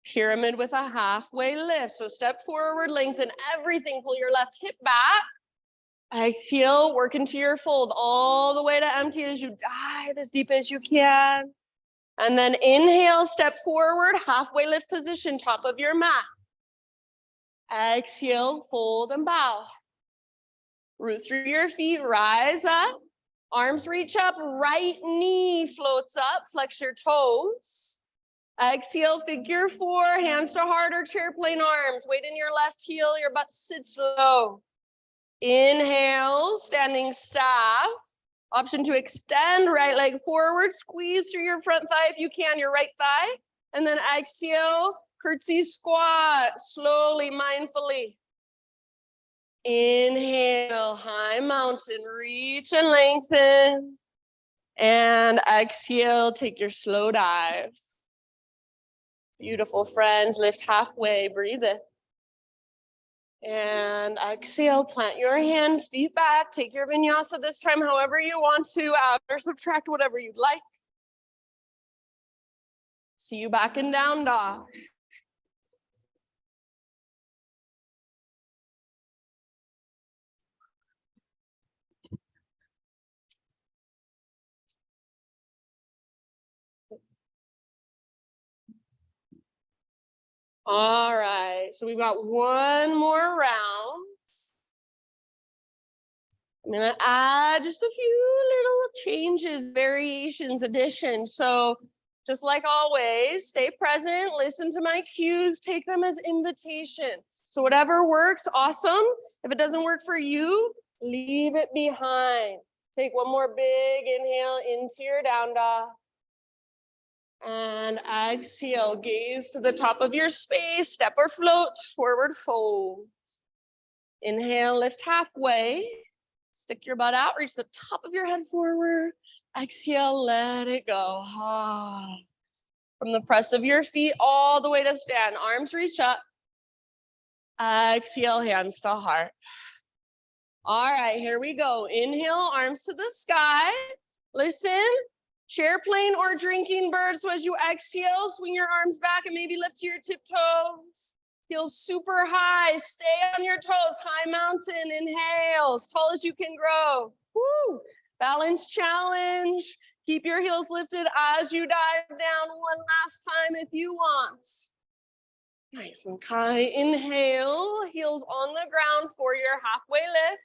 Pyramid with a halfway lift. So step forward, lengthen everything. Pull your left hip back. Exhale, work into your fold all the way to empty as you dive as deep as you can. And then inhale, step forward, halfway lift position, top of your mat. Exhale, fold and bow. Root through your feet, rise up. Arms reach up, right knee floats up, flex your toes. Exhale, figure four, hands to heart or chair plane arms. Weight in your left heel, your butt sits low. Inhale, standing staff. Option to extend right leg forward, squeeze through your front thigh if you can, your right thigh. And then exhale, curtsy squat, slowly, mindfully. Inhale, high mountain, reach and lengthen. And exhale, take your slow dive. Beautiful, friends. Lift halfway, breathe in. And exhale, plant your hands, feet back. Take your vinyasa this time however you want to, add or subtract whatever you'd like. See you back in down dog. All right, so we've got one more round. I'm gonna add just a few little changes, variations, additions. So just like always, stay present, listen to my cues, take them as invitation. So whatever works, awesome. If it doesn't work for you, leave it behind. Take one more big inhale into your down dog. And exhale, gaze to the top of your space, step or float, forward fold. Inhale, lift halfway. Stick your butt out, reach the top of your head forward. Exhale, let it go. From the press of your feet all the way to stand, arms reach up. Exhale, hands to heart. All right, here we go. Inhale, arms to the sky. Listen, chair plane or drinking bird. So as you exhale, swing your arms back and maybe lift to your tiptoes. Heels super high, stay on your toes, high mountain, inhale, as tall as you can grow. Woo. Balance challenge. Keep your heels lifted as you dive down one last time if you want. Nice and high, inhale, heels on the ground for your halfway lift.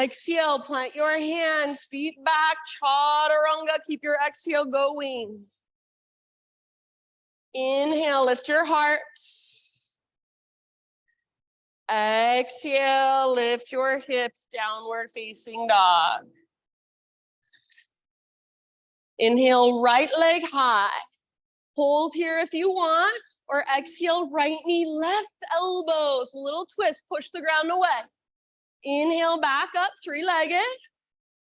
Exhale, plant your hands, feet back, chaturanga, keep your exhale going. Inhale, lift your heart. Exhale, lift your hips, downward facing dog. Inhale, right leg high. Hold here if you want, or exhale, right knee, left elbow. So little twist, push the ground away. Inhale, back up, three-legged.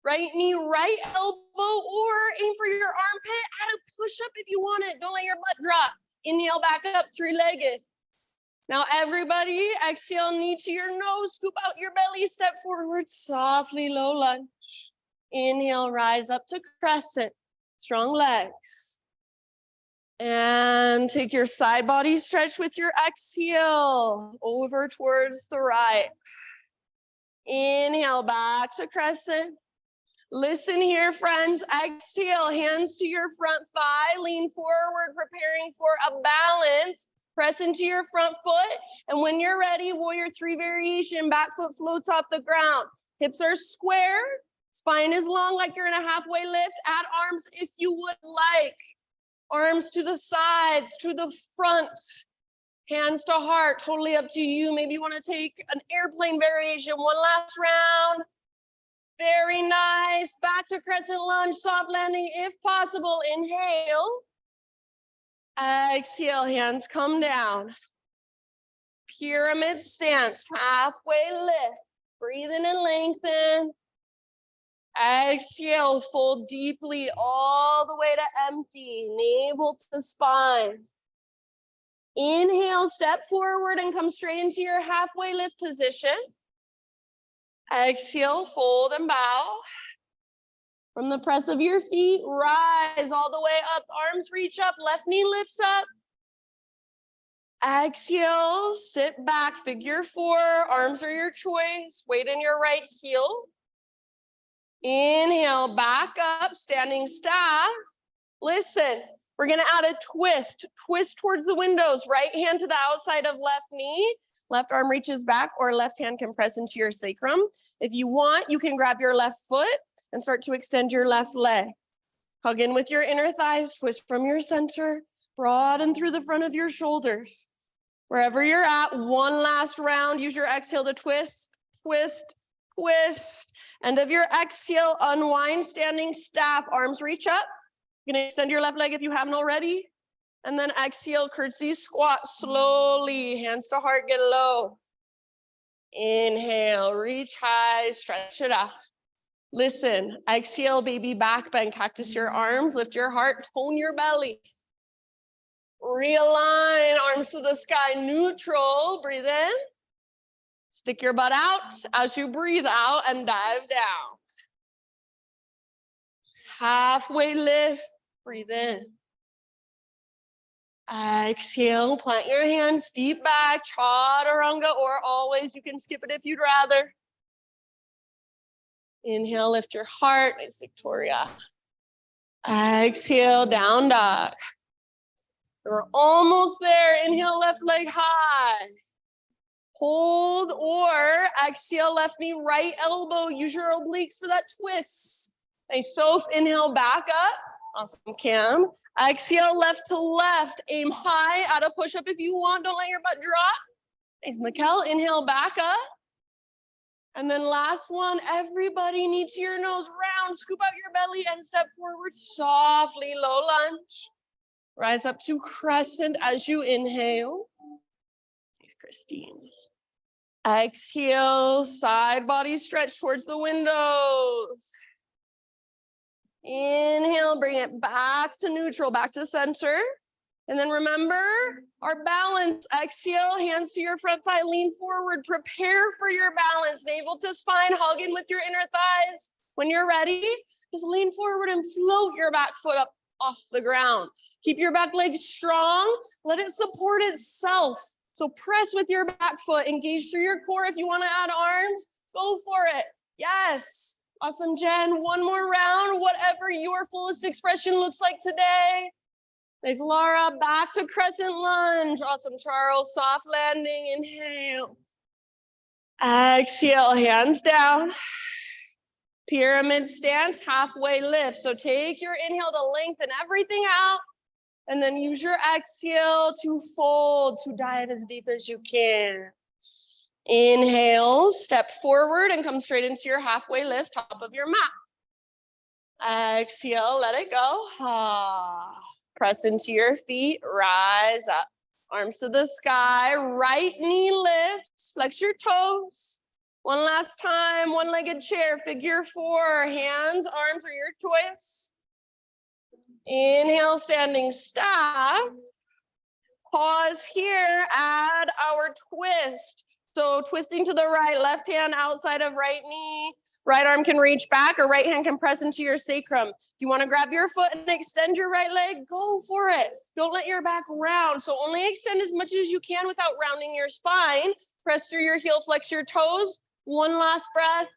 Right knee, right elbow, or aim for your armpit. Add a push-up if you want it. Don't let your butt drop. Inhale, back up, three-legged. Now everybody, exhale, knee to your nose, scoop out your belly, step forward, softly, low lunge. Inhale, rise up to crescent, strong legs. And take your side body stretch with your exhale, over towards the right. Inhale, back to crescent. Listen here, friends. Exhale, hands to your front thigh, lean forward, preparing for a balance. Press into your front foot, and when you're ready, warrior three variation, back foot floats off the ground. Hips are square, spine is long like you're in a halfway lift. Add arms if you would like. Arms to the sides, to the front. Hands to heart, totally up to you. Maybe you want to take an airplane variation. One last round. Very nice. Back to crescent lunge, soft landing if possible. Inhale. Exhale, hands come down. Pyramid stance, halfway lift. Breathe in and lengthen. Exhale, fold deeply all the way to empty, navel to spine. Inhale, step forward and come straight into your halfway lift position. Exhale, fold and bow. From the press of your feet, rise all the way up, arms reach up, left knee lifts up. Exhale, sit back, figure four, arms are your choice, weight in your right heel. Inhale, back up, standing staff. Listen, we're gonna add a twist towards the windows, right hand to the outside of left knee, left arm reaches back, or left hand can press into your sacrum. If you want, you can grab your left foot and start to extend your left leg. Hug in with your inner thighs, twist from your center, broaden through the front of your shoulders. Wherever you're at, one last round, use your exhale to twist, twist, twist. End of your exhale, unwind, standing staff, arms reach up. You're gonna extend your left leg if you haven't already. And then exhale, curtsy squat, slowly, hands to heart, get low. Inhale, reach high, stretch it out. Listen, exhale, baby back bend, cactus your arms, lift your heart, tone your belly. Realign, arms to the sky, neutral, breathe in. Stick your butt out as you breathe out and dive down. Halfway lift, breathe in. Exhale, plant your hands, feet back, chaturanga, or always, you can skip it if you'd rather. Inhale, lift your heart, nice Victoria. Exhale, down dog. We're almost there, inhale, left leg high. Hold or exhale, left knee, right elbow. Use your obliques for that twist. Nice, Soph, inhale, back up. Awesome, Cam. Exhale, left to left. Aim high, add a push-up if you want. Don't let your butt drop. Nice, Mikkel, inhale, back up. And then last one, everybody knee to your nose, round, scoop out your belly and step forward softly, low lunge. Rise up to crescent as you inhale. Thanks, Christine. Exhale, side body stretch towards the windows. Inhale, bring it back to neutral, back to center. And then remember our balance. Exhale, hands to your front thigh, lean forward, prepare for your balance. Navel to spine, hug in with your inner thighs. When you're ready, just lean forward and float your back foot up off the ground. Keep your back leg strong. Let it support itself. So press with your back foot, engage through your core. If you want to add arms, go for it. Yes. Awesome, Jen. One more round, whatever your fullest expression looks like today. Nice, Laura, back to crescent lunge. Awesome, Charles, soft landing, inhale. Exhale, hands down. Pyramid stance, halfway lift. So take your inhale to lengthen everything out, and then use your exhale to fold, to dive as deep as you can. Inhale, step forward and come straight into your halfway lift, top of your mat. Exhale, let it go. Press into your feet, rise up. Arms to the sky, right knee lifts, flex your toes. One last time, one-legged chair, figure four, hands, arms are your choice. Inhale, standing staff. Pause here, add our twist. So twisting to the right, left hand outside of right knee, right arm can reach back or right hand can press into your sacrum. If you want to grab your foot and extend your right leg, go for it. Don't let your back round. So only extend as much as you can without rounding your spine. Press through your heel, flex your toes. One last breath.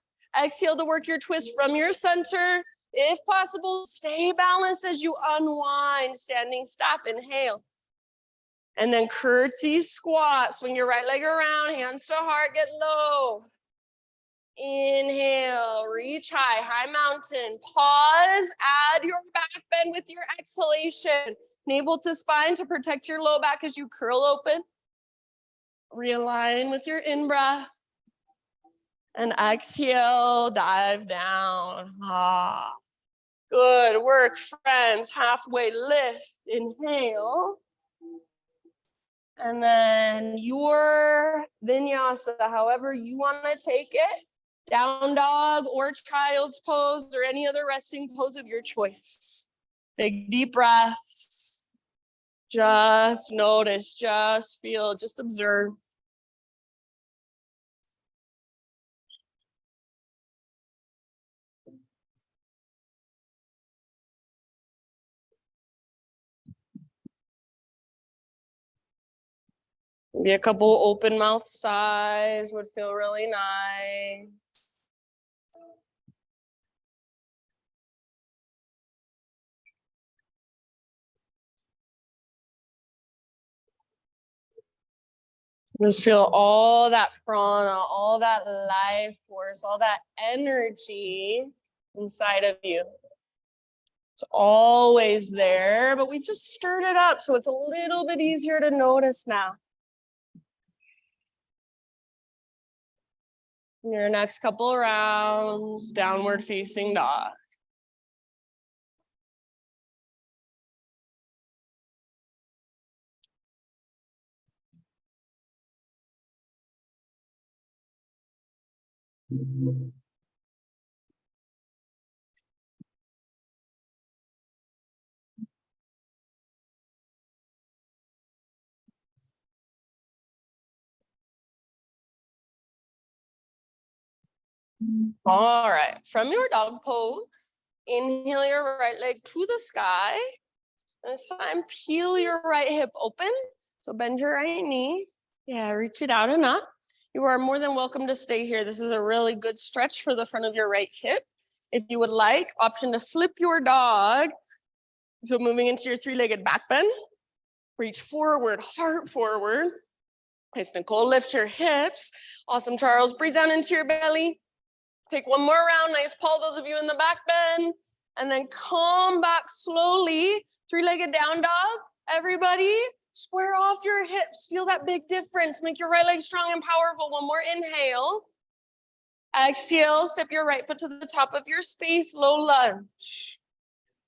Exhale to work your twist from your center. If possible, stay balanced as you unwind. Standing staff, inhale. And then curtsy squat. Swing your right leg around, hands to heart, get low. Inhale, reach high, high mountain. Pause, add your back bend with your exhalation. Navel to spine to protect your low back as you curl open. Realign with your in-breath. And exhale, dive down. Good work, friends. Halfway lift, inhale. And then your vinyasa, however you want to take it, down dog or child's pose or any other resting pose of your choice. Big deep breaths. Just notice, just feel, just observe. Maybe a couple open mouth sighs would feel really nice. Just feel all that prana, all that life force, all that energy inside of you. It's always there, but we just stirred it up so it's a little bit easier to notice now. Your next couple rounds, downward facing dog. All right, from your dog pose, inhale your right leg to the sky. This time, peel your right hip open. So bend your right knee. Yeah, reach it out and up. You are more than welcome to stay here. This is a really good stretch for the front of your right hip. If you would like, option to flip your dog. So moving into your three-legged back bend. Reach forward, heart forward. Nice, Nicole, lift your hips. Awesome, Charles, breathe down into your belly. Take one more round, nice Paul, those of you in the back bend. And then come back slowly, three-legged down dog. Everybody, square off your hips. Feel that big difference. Make your right leg strong and powerful. One more inhale. Exhale, step your right foot to the top of your space, low lunge.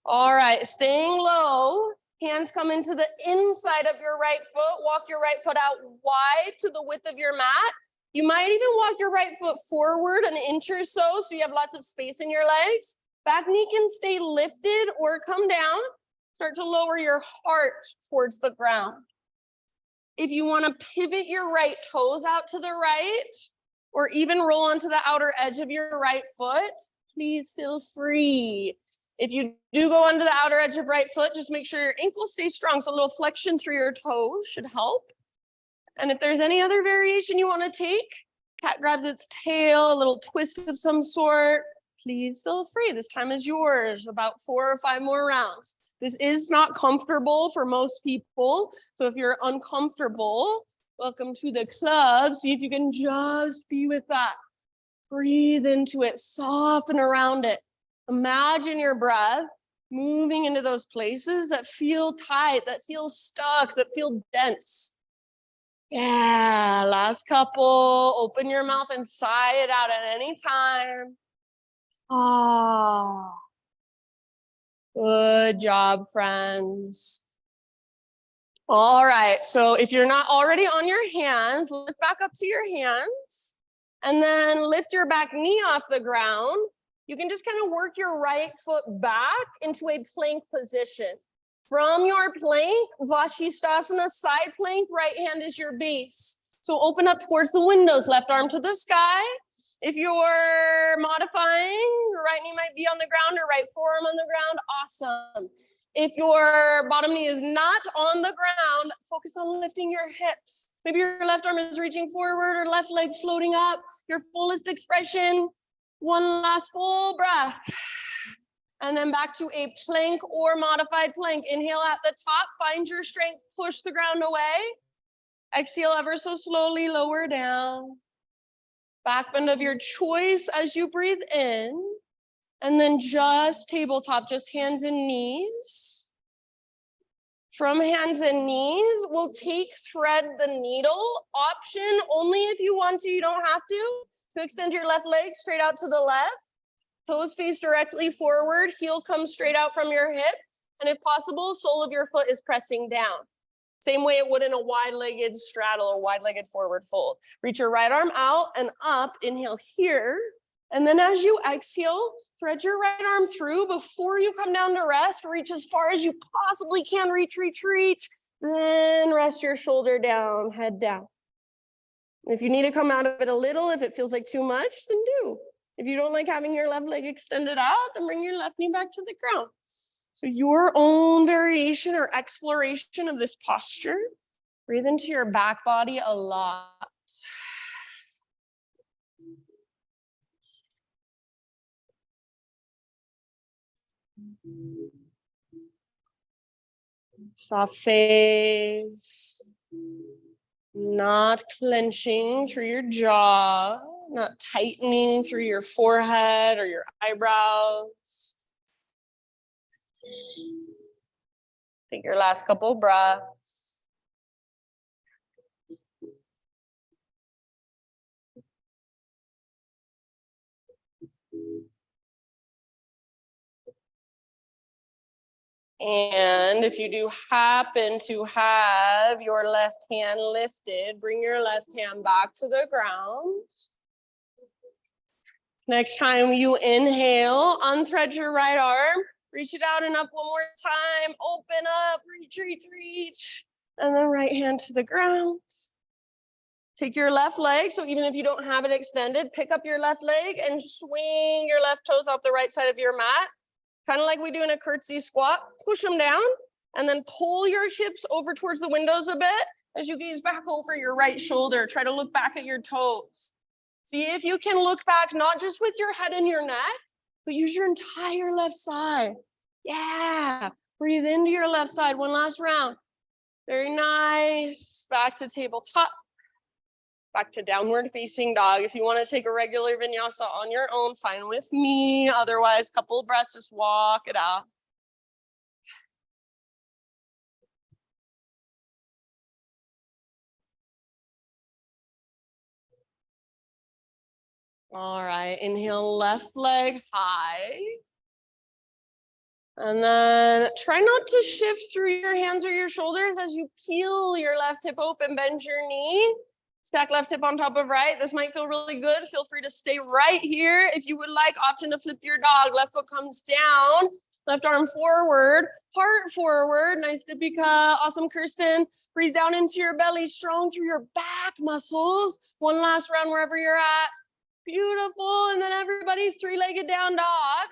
All right, staying low. Hands come into the inside of your right foot. Walk your right foot out wide to the width of your mat. You might even walk your right foot forward an inch or so you have lots of space in your legs. Back knee can stay lifted or come down. Start to lower your heart towards the ground. If you want to pivot your right toes out to the right, or even roll onto the outer edge of your right foot, please feel free. If you do go onto the outer edge of right foot, just make sure your ankles stay strong. So a little flexion through your toes should help. And if there's any other variation you want to take, cat grabs its tail, a little twist of some sort, please feel free. This time is yours, about 4 or 5 more rounds. This is not comfortable for most people. So if you're uncomfortable, welcome to the club. See if you can just be with that. Breathe into it, soften around it. Imagine your breath moving into those places that feel tight, that feel stuck, that feel dense. Yeah, last couple. Open your mouth and sigh it out at any time. Ah, good job, friends. All right, so if you're not already on your hands, lift back up to your hands and then lift your back knee off the ground. You can just kind of work your right foot back into a plank position. From your plank, Vashisthasana, side plank, right hand is your base. So open up towards the windows, left arm to the sky. If you're modifying, right knee might be on the ground or right forearm on the ground, awesome. If your bottom knee is not on the ground, focus on lifting your hips. Maybe your left arm is reaching forward or left leg floating up, your fullest expression. One last full breath. And then back to a plank or modified plank. Inhale at the top, find your strength, push the ground away. Exhale ever so slowly, lower down. Back bend of your choice as you breathe in. And then just tabletop, just hands and knees. From hands and knees, we'll take thread the needle option only if you want to, you don't have to extend your left leg straight out to the left. Toes face directly forward, heel comes straight out from your hip. And if possible, sole of your foot is pressing down. Same way it would in a wide-legged straddle or wide-legged forward fold. Reach your right arm out and up, inhale here. And then as you exhale, thread your right arm through before you come down to rest. Reach as far as you possibly can, reach. Then rest your shoulder down, head down. If you need to come out of it a little, if it feels like too much, then do. If you don't like having your left leg extended out, then bring your left knee back to the ground. So your own variation or exploration of this posture. Breathe into your back body a lot. Soft face. Not clenching through your jaw, not tightening through your forehead or your eyebrows. Take your last couple breaths. And if you do happen to have your left hand lifted, bring your left hand back to the ground. Next time you inhale, unthread your right arm, reach it out and up one more time, open up, reach. And then right hand to the ground. Take your left leg, so even if you don't have it extended, pick up your left leg and swing your left toes off the right side of your mat. Kind of like we do in a curtsy squat, push them down and then pull your hips over towards the windows a bit as you gaze back over your right shoulder. Try to look back at your toes. See if you can look back, not just with your head and your neck, but use your entire left side. Yeah, breathe into your left side. One last round. Very nice. Back to tabletop. Back to downward facing dog. If you want to take a regular vinyasa on your own, fine with me. Otherwise, couple of breaths, just walk it out. All right, inhale, left leg high. And then try not to shift through your hands or your shoulders as you peel your left hip open, bend your knee. Stack left hip on top of right. This might feel really good. Feel free to stay right here. If you would like, option to flip your dog. Left foot comes down, left arm forward, heart forward. Nice, Deepika. Awesome, Kirsten. Breathe down into your belly, strong through your back muscles. One last round wherever you're at. Beautiful. And then everybody, three-legged down dog.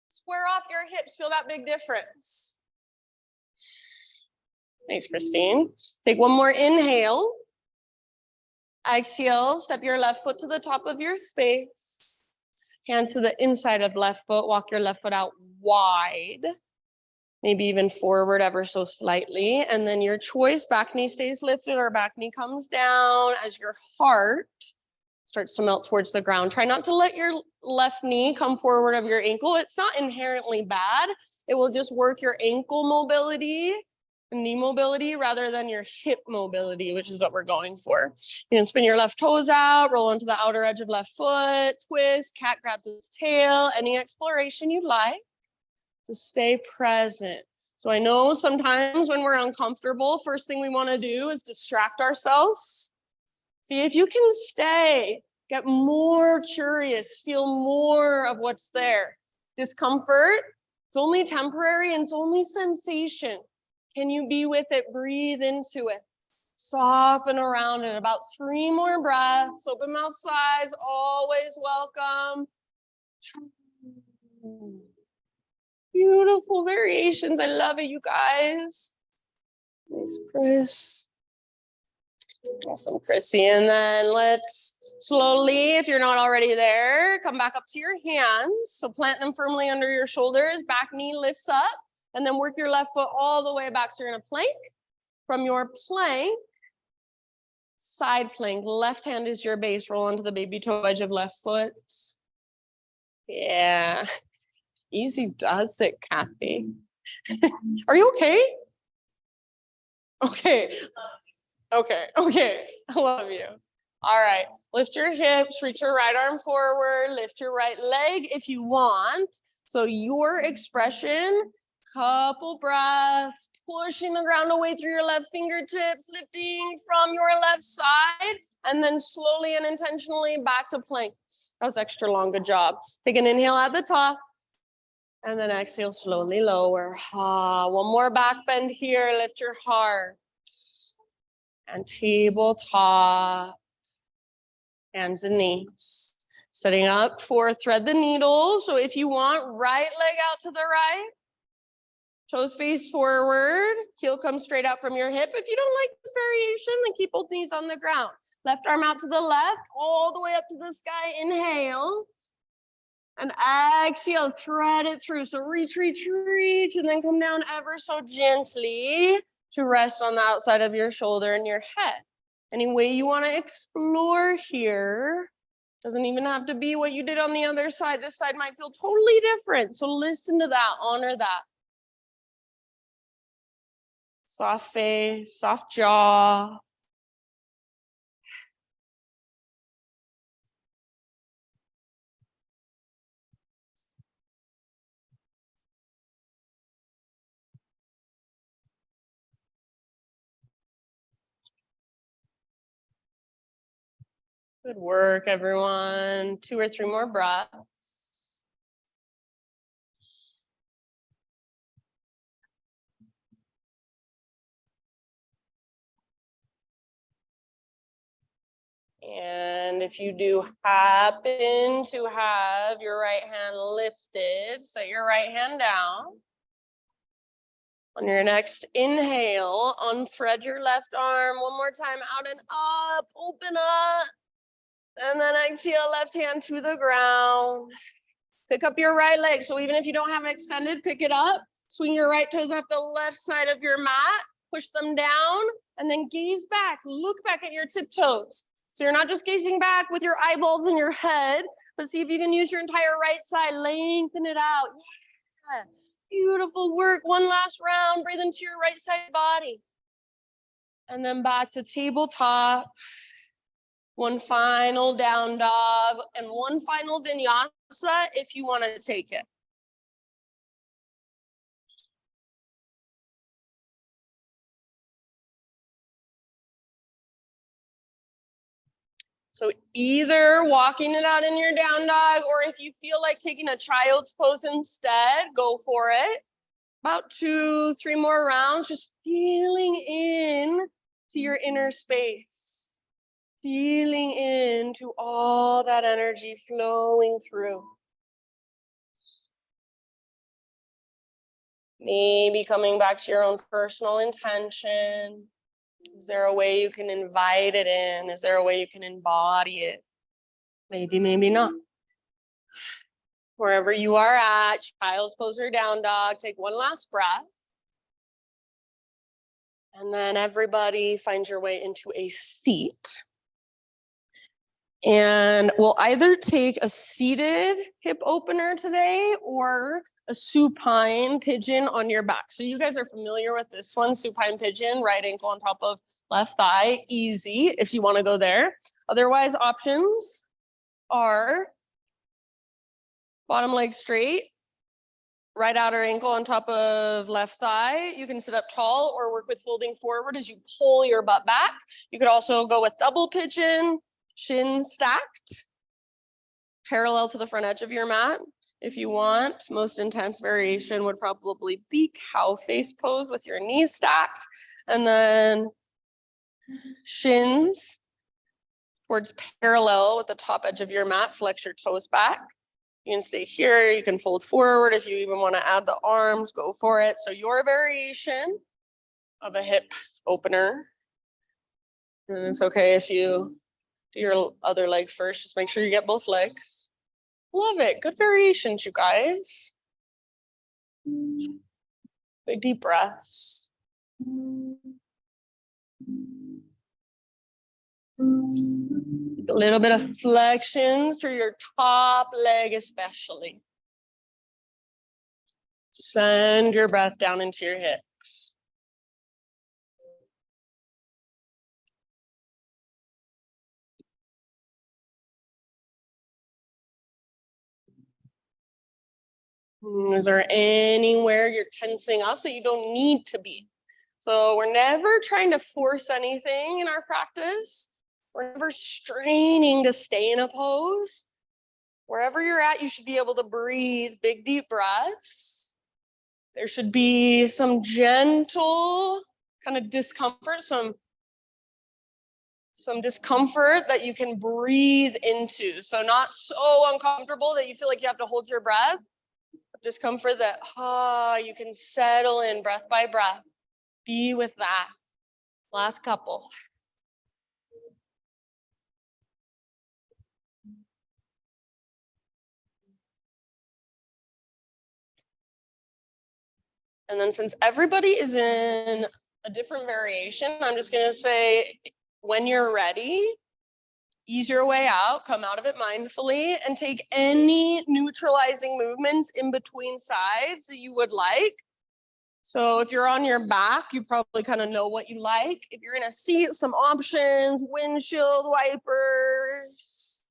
Square off your hips. Feel that big difference. Thanks, Christine. Take one more inhale. Exhale, step your left foot to the top of your space. Hands to the inside of left foot. Walk your left foot out wide. Maybe even forward ever so slightly. And then your choice, back knee stays lifted or back knee comes down as your heart starts to melt towards the ground. Try not to let your left knee come forward of your ankle. It's not inherently bad. It will just work your ankle mobility, knee mobility, rather than your hip mobility, which is what we're going for. You can spin your left toes out, roll onto the outer edge of left foot, twist, cat grabs its tail, any exploration you'd like. Just stay present. So I know sometimes when we're uncomfortable, first thing we want to do is distract ourselves. See if you can stay, get more curious, feel more of what's there. Discomfort, it's only temporary and it's only sensation. Can you be with it? Breathe into it. Soften around it. About 3 more breaths. Open mouth sighs, always welcome. Beautiful variations. I love it, you guys. Nice, Chris. Awesome, Chrissy. And then let's slowly, if you're not already there, come back up to your hands. So plant them firmly under your shoulders. Back knee lifts up. And then work your left foot all the way back. So you're in a plank. From your plank, side plank. Left hand is your base. Roll onto the baby toe edge of left foot. Yeah. Easy does it, Kathy. Are you okay? Okay. Okay. I love you. All right. Lift your hips, reach your right arm forward, lift your right leg if you want. So your expression, couple breaths, pushing the ground away through your left fingertips, lifting from your left side, and then slowly and intentionally back to plank. That was extra long. Good job. Take an inhale at the top. And then exhale, slowly lower. One more back bend here. Lift your heart. And tabletop. Hands and knees. Setting up for thread the needle. So if you want, right leg out to the right. Toes face forward. Heel comes straight out from your hip. If you don't like this variation, then keep both knees on the ground. Left arm out to the left, all the way up to the sky. Inhale. And exhale, thread it through. So reach, and then come down ever so gently to rest on the outside of your shoulder and your head. Any way you want to explore here. Doesn't even have to be what you did on the other side. This side might feel totally different. So listen to that, honor that. Soft face, soft jaw. Good work, everyone. 2 or 3 more breaths. And if you do happen to have your right hand lifted, set your right hand down. On your next inhale, unthread your left arm. One more time, out and up, open up. And then exhale, left hand to the ground. Pick up your right leg. So even if you don't have it extended, pick it up. Swing your right toes off the left side of your mat. Push them down and then gaze back. Look back at your tiptoes. So you're not just gazing back with your eyeballs in your head, but see if you can use your entire right side, lengthen it out. Yeah. Beautiful work. One last round. Breathe into your right side body. And then back to tabletop. One final down dog and one final vinyasa if you want to take it. So either walking it out in your down dog, or if you feel like taking a child's pose instead, go for it. About 2-3 more rounds, just feeling in to your inner space. Feeling into all that energy flowing through. Maybe coming back to your own personal intention. Is there a way you can invite it in? Is there a way you can embody it? Maybe, maybe not. Wherever you are at, child's pose or down dog, take one last breath. And then everybody find your way into a seat. And we'll either take a seated hip opener today or a supine pigeon on your back. So you guys are familiar with this one, supine pigeon, right ankle on top of left thigh, easy if you want to go there. Otherwise, options are bottom leg straight, right outer ankle on top of left thigh. You can sit up tall or work with folding forward as you pull your butt back. You could also go with double pigeon, shins stacked, parallel to the front edge of your mat. If you want, most intense variation would probably be cow face pose with your knees stacked. And then shins towards parallel with the top edge of your mat, flex your toes back. You can stay here, you can fold forward. If you even want to add the arms, go for it. So your variation of a hip opener. And it's okay if you do your other leg first, just make sure you get both legs. Love it. Good variations, you guys. Big deep breaths. A little bit of flexion through your top leg especially. Send your breath down into your hips. Is there anywhere you're tensing up that you don't need to be? So we're never trying to force anything in our practice. We're never straining to stay in a pose. Wherever you're at, you should be able to breathe big, deep breaths. There should be some gentle kind of discomfort, some discomfort that you can breathe into. So not so uncomfortable that you feel like you have to hold your breath. Discomfort that you can settle in breath by breath. Be with that. Last couple. And then since everybody is in a different variation, I'm just going to say, when you're ready, ease your way out, come out of it mindfully, and take any neutralizing movements in between sides that you would like. So if you're on your back, you probably kind of know what you like. If you're in a seat, some options, windshield wipers,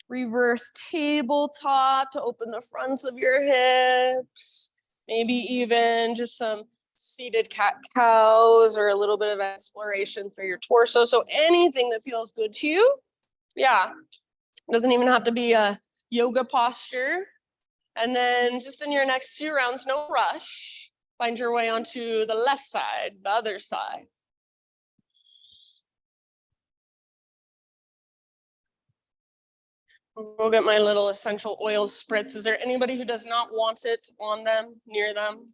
reverse tabletop to open the fronts of your hips, maybe even just some seated cat-cows or a little bit of exploration through your torso. So anything that feels good to you. Yeah, it doesn't even have to be a yoga posture. And then just in your next few rounds, no rush, find your way onto the left side, the other side. Go get my little essential oil spritz. Is there anybody who does not want it on them, near them?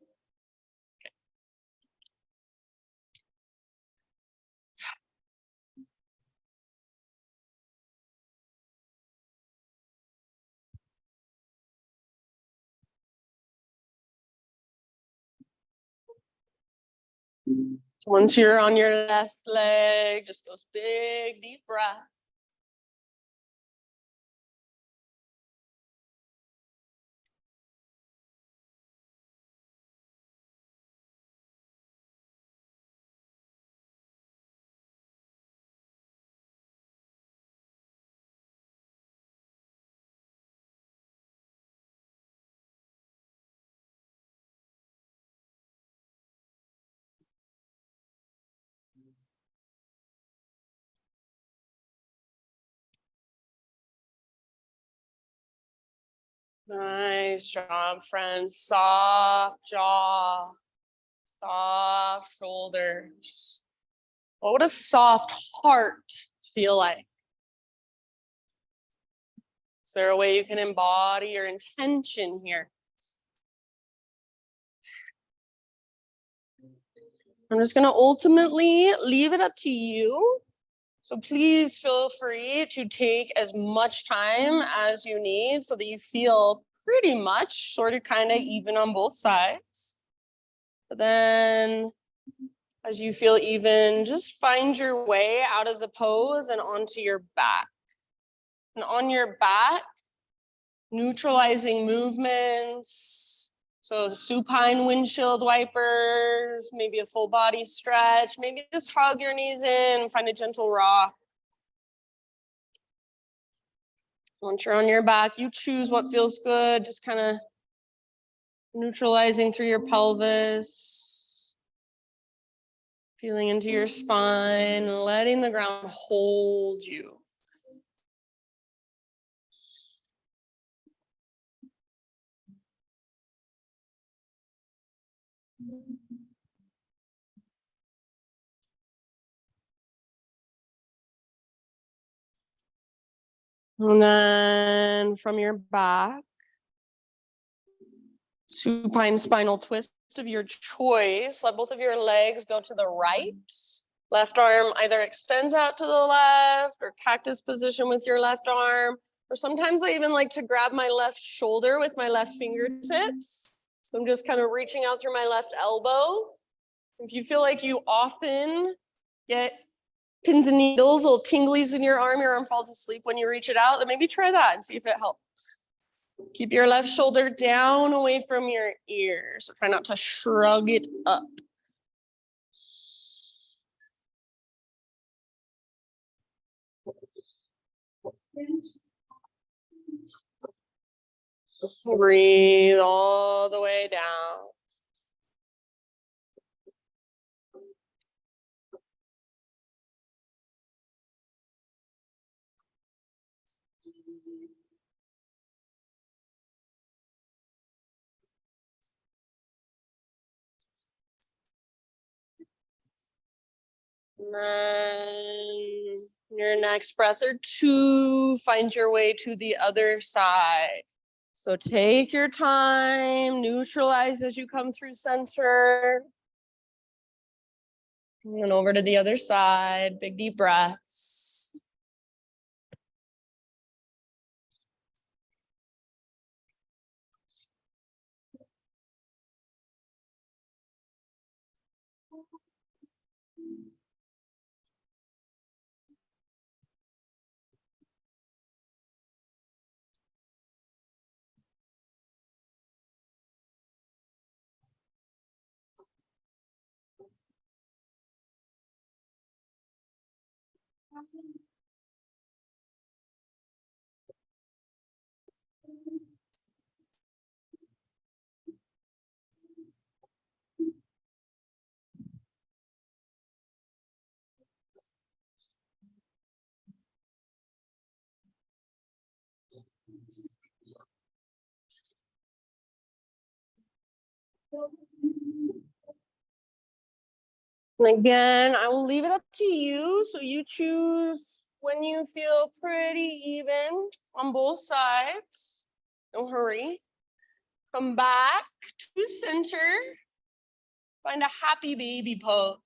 Once you're on your left leg, just those big deep breaths. Nice job, friends. Soft jaw, soft shoulders. What would a soft heart feel like? Is there a way you can embody your intention here? I'm just going to ultimately leave it up to you. So please feel free to take as much time as you need so that you feel pretty much sort of kind of even on both sides. But then as you feel even, just find your way out of the pose and onto your back. And on your back, neutralizing movements. So supine windshield wipers, maybe a full body stretch, maybe just hug your knees in, find a gentle rock. Once you're on your back, you choose what feels good, just kind of neutralizing through your pelvis, feeling into your spine, letting the ground hold you. And then from your back, supine spinal twist of your choice. Let both of your legs go to the right. Left arm either extends out to the left or cactus position with your left arm. Or sometimes I even like to grab my left shoulder with my left fingertips. So I'm just kind of reaching out through my left elbow. If you feel like you often get pins and needles, little tinglies in your arm falls asleep when you reach it out, then maybe try that and see if it helps. Keep your left shoulder down away from your ear. So try not to shrug it up. Breathe all the way down. And then your next breath or two, find your way to the other side. So take your time, neutralize as you come through center. And over to the other side, big deep breaths. And again, I will leave it up to you. So you choose when you feel pretty even on both sides. Don't hurry. Come back to center. Find a happy baby pose.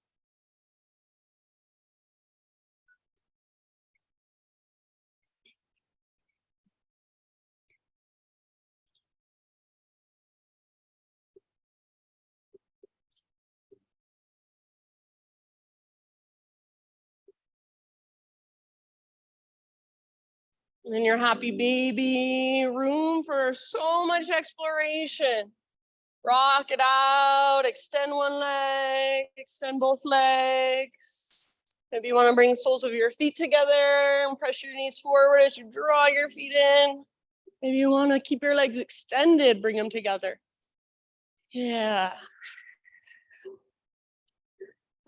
And in your happy baby, room for so much exploration. Rock it out, extend one leg, extend both legs. Maybe you want to bring soles of your feet together and press your knees forward as you draw your feet in. Maybe you want to keep your legs extended, bring them together. Yeah.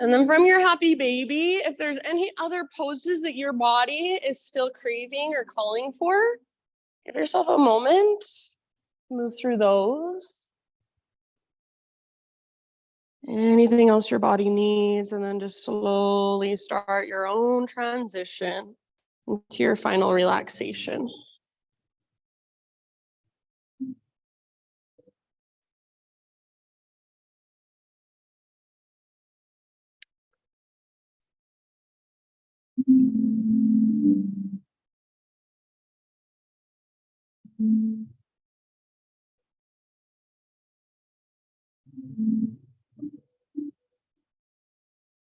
And then from your happy baby, if there's any other poses that your body is still craving or calling for, give yourself a moment. Move through those. Anything else your body needs, and then just slowly start your own transition into your final relaxation.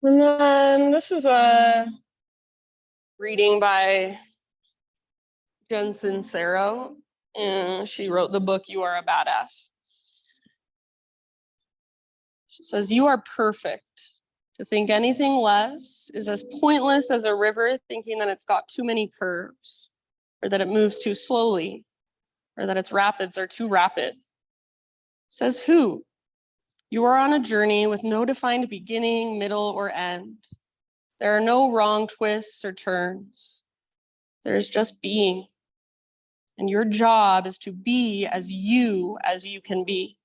And then this is a reading by Jen Sincero, and she wrote the book You Are a Badass. She says, "You are perfect. To think anything less is as pointless as a river thinking that it's got too many curves, or that it moves too slowly, or that its rapids are too rapid." Says who? You are on a journey with no defined beginning, middle, or end. There are no wrong twists or turns. There is just being. And your job is to be as you can be.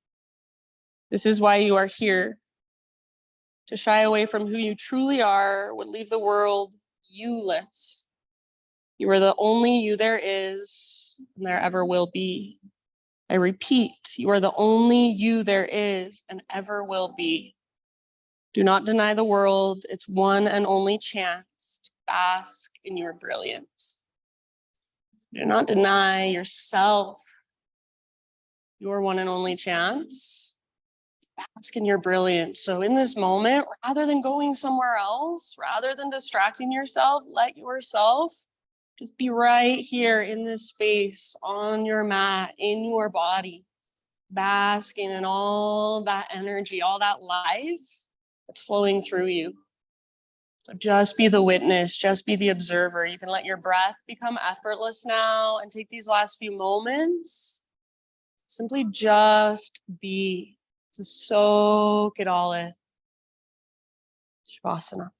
This is why you are here. To shy away from who you truly are would leave the world you-less. You are the only you there is and there ever will be. I repeat, you are the only you there is and ever will be. Do not deny the world its one and only chance to bask in your brilliance. Do not deny yourself your one and only chance. Bask in your brilliance. So in this moment, rather than going somewhere else, rather than distracting yourself, let yourself just be right here in this space, on your mat, in your body, basking in all that energy, all that life that's flowing through you. So just be the witness, just be the observer. You can let your breath become effortless now and take these last few moments. Simply just be, to soak it all in. Shavasana.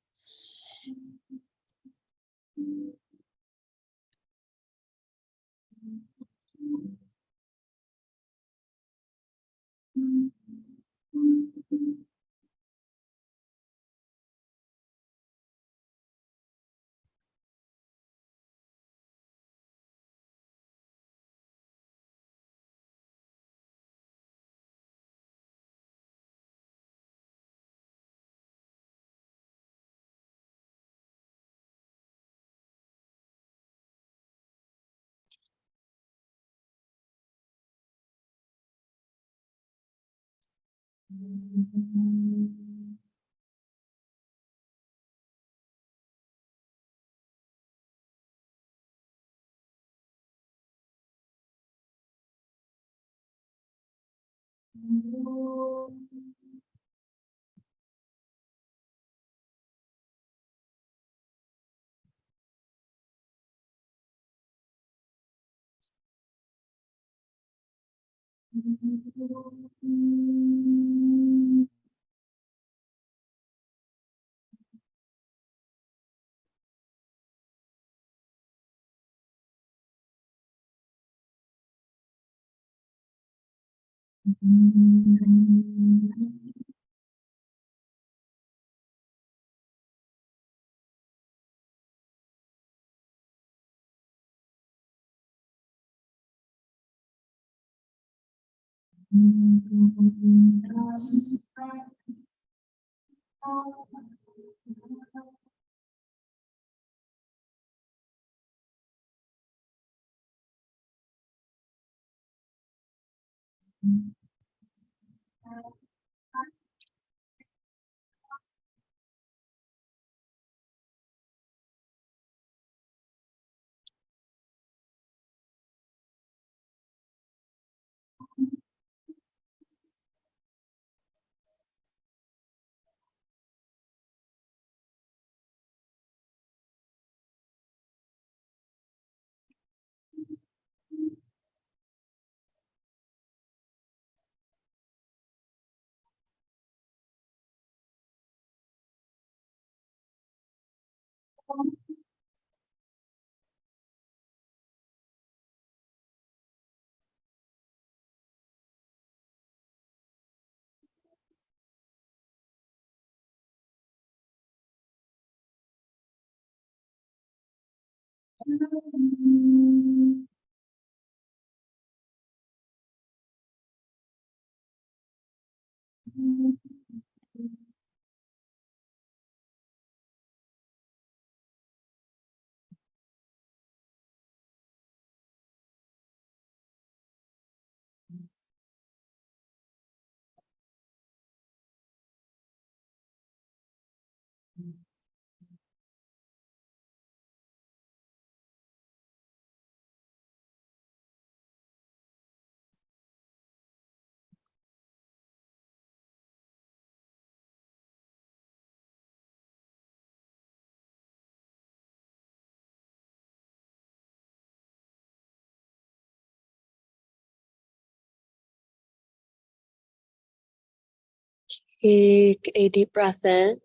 Take a deep breath in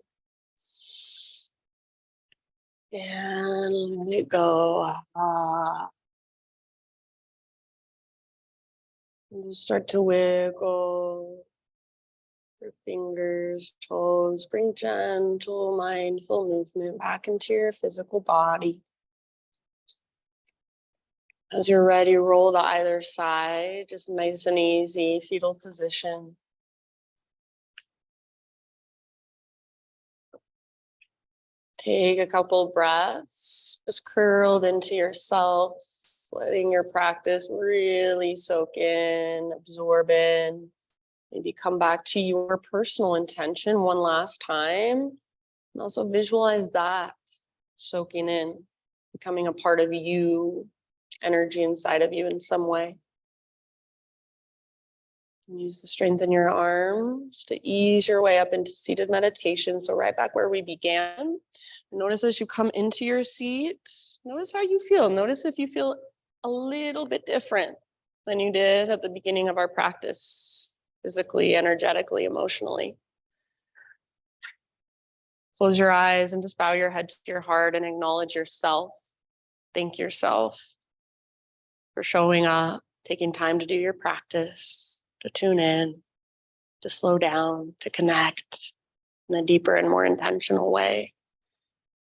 and let it go. And just start to wiggle your fingers, toes. Bring gentle, mindful movement back into your physical body. As you're ready, roll to either side, just nice and easy, fetal position. Take a couple breaths, just curled into yourself, letting your practice really soak in, absorb in. Maybe come back to your personal intention one last time. And also visualize that soaking in, becoming a part of you, energy inside of you in some way. Use the strength in your arms to ease your way up into seated meditation. So right back where we began. Notice as you come into your seat, notice how you feel. Notice if you feel a little bit different than you did at the beginning of our practice, physically, energetically, emotionally. Close your eyes and just bow your head to your heart and acknowledge yourself. Thank yourself for showing up, taking time to do your practice, to tune in, to slow down, to connect in a deeper and more intentional way.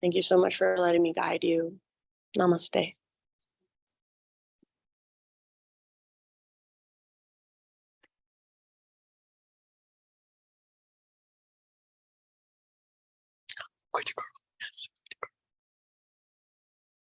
Thank you so much for letting me guide you. Namaste.